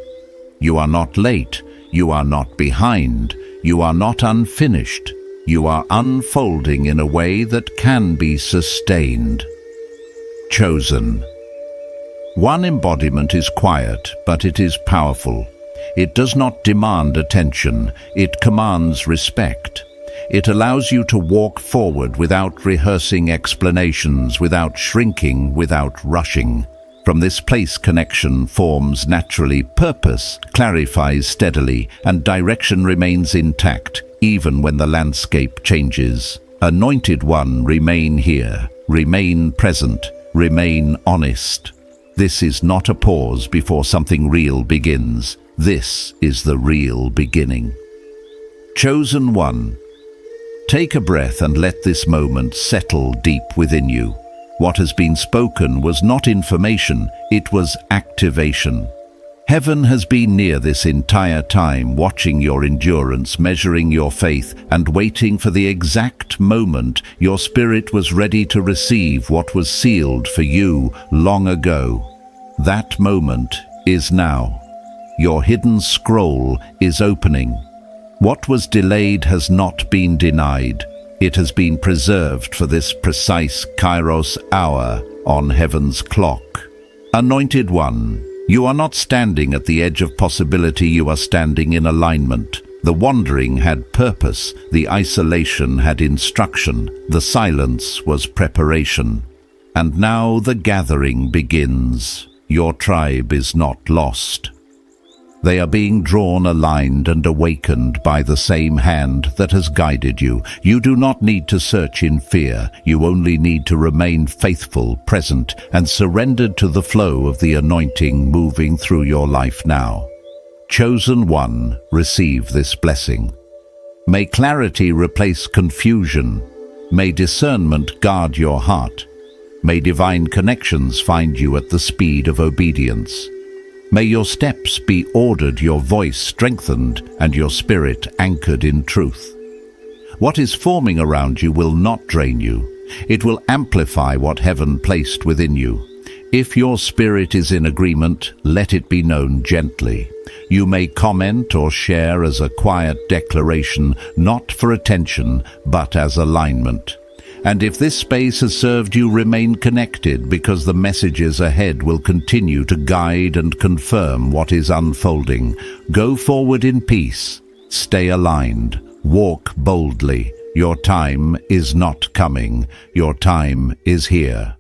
You are not late, you are not behind, you are not unfinished. You are unfolding in a way that can be sustained. Chosen. 1 embodiment is quiet, but it is powerful. It does not demand attention, it commands respect. It allows you to walk forward without rehearsing explanations, without shrinking, without rushing. From this place, connection forms naturally, purpose clarifies steadily, and direction remains intact, even when the landscape changes. Anointed One, remain here, remain present, remain honest. This is not a pause before something real begins. This is the real beginning. Chosen One. Take a breath and let this moment settle deep within you. What has been spoken was not information, it was activation. Heaven has been near this entire time, watching your endurance, measuring your faith, and waiting for the exact moment your spirit was ready to receive what was sealed for you long ago. That moment is now. Your hidden scroll is opening. What was delayed has not been denied. It has been preserved for this precise Kairos hour on heaven's clock. Anointed One, you are not standing at the edge of possibility, you are standing in alignment. The wandering had purpose, the isolation had instruction, the silence was preparation. And now the gathering begins. Your tribe is not lost. They are being drawn, aligned, and awakened by the same hand that has guided you. You do not need to search in fear. You only need to remain faithful, present, and surrendered to the flow of the anointing moving through your life now. Chosen One, receive this blessing. May clarity replace confusion. May discernment guard your heart. May divine connections find you at the speed of obedience. May your steps be ordered, your voice strengthened, and your spirit anchored in truth. What is forming around you will not drain you. It will amplify what heaven placed within you. If your spirit is in agreement, let it be known gently. You may comment or share as a quiet declaration, not for attention, but as alignment. And if this space has served you, remain connected, because the messages ahead will continue to guide and confirm what is unfolding. Go forward in peace. Stay aligned. Walk boldly. Your time is not coming. Your time is here.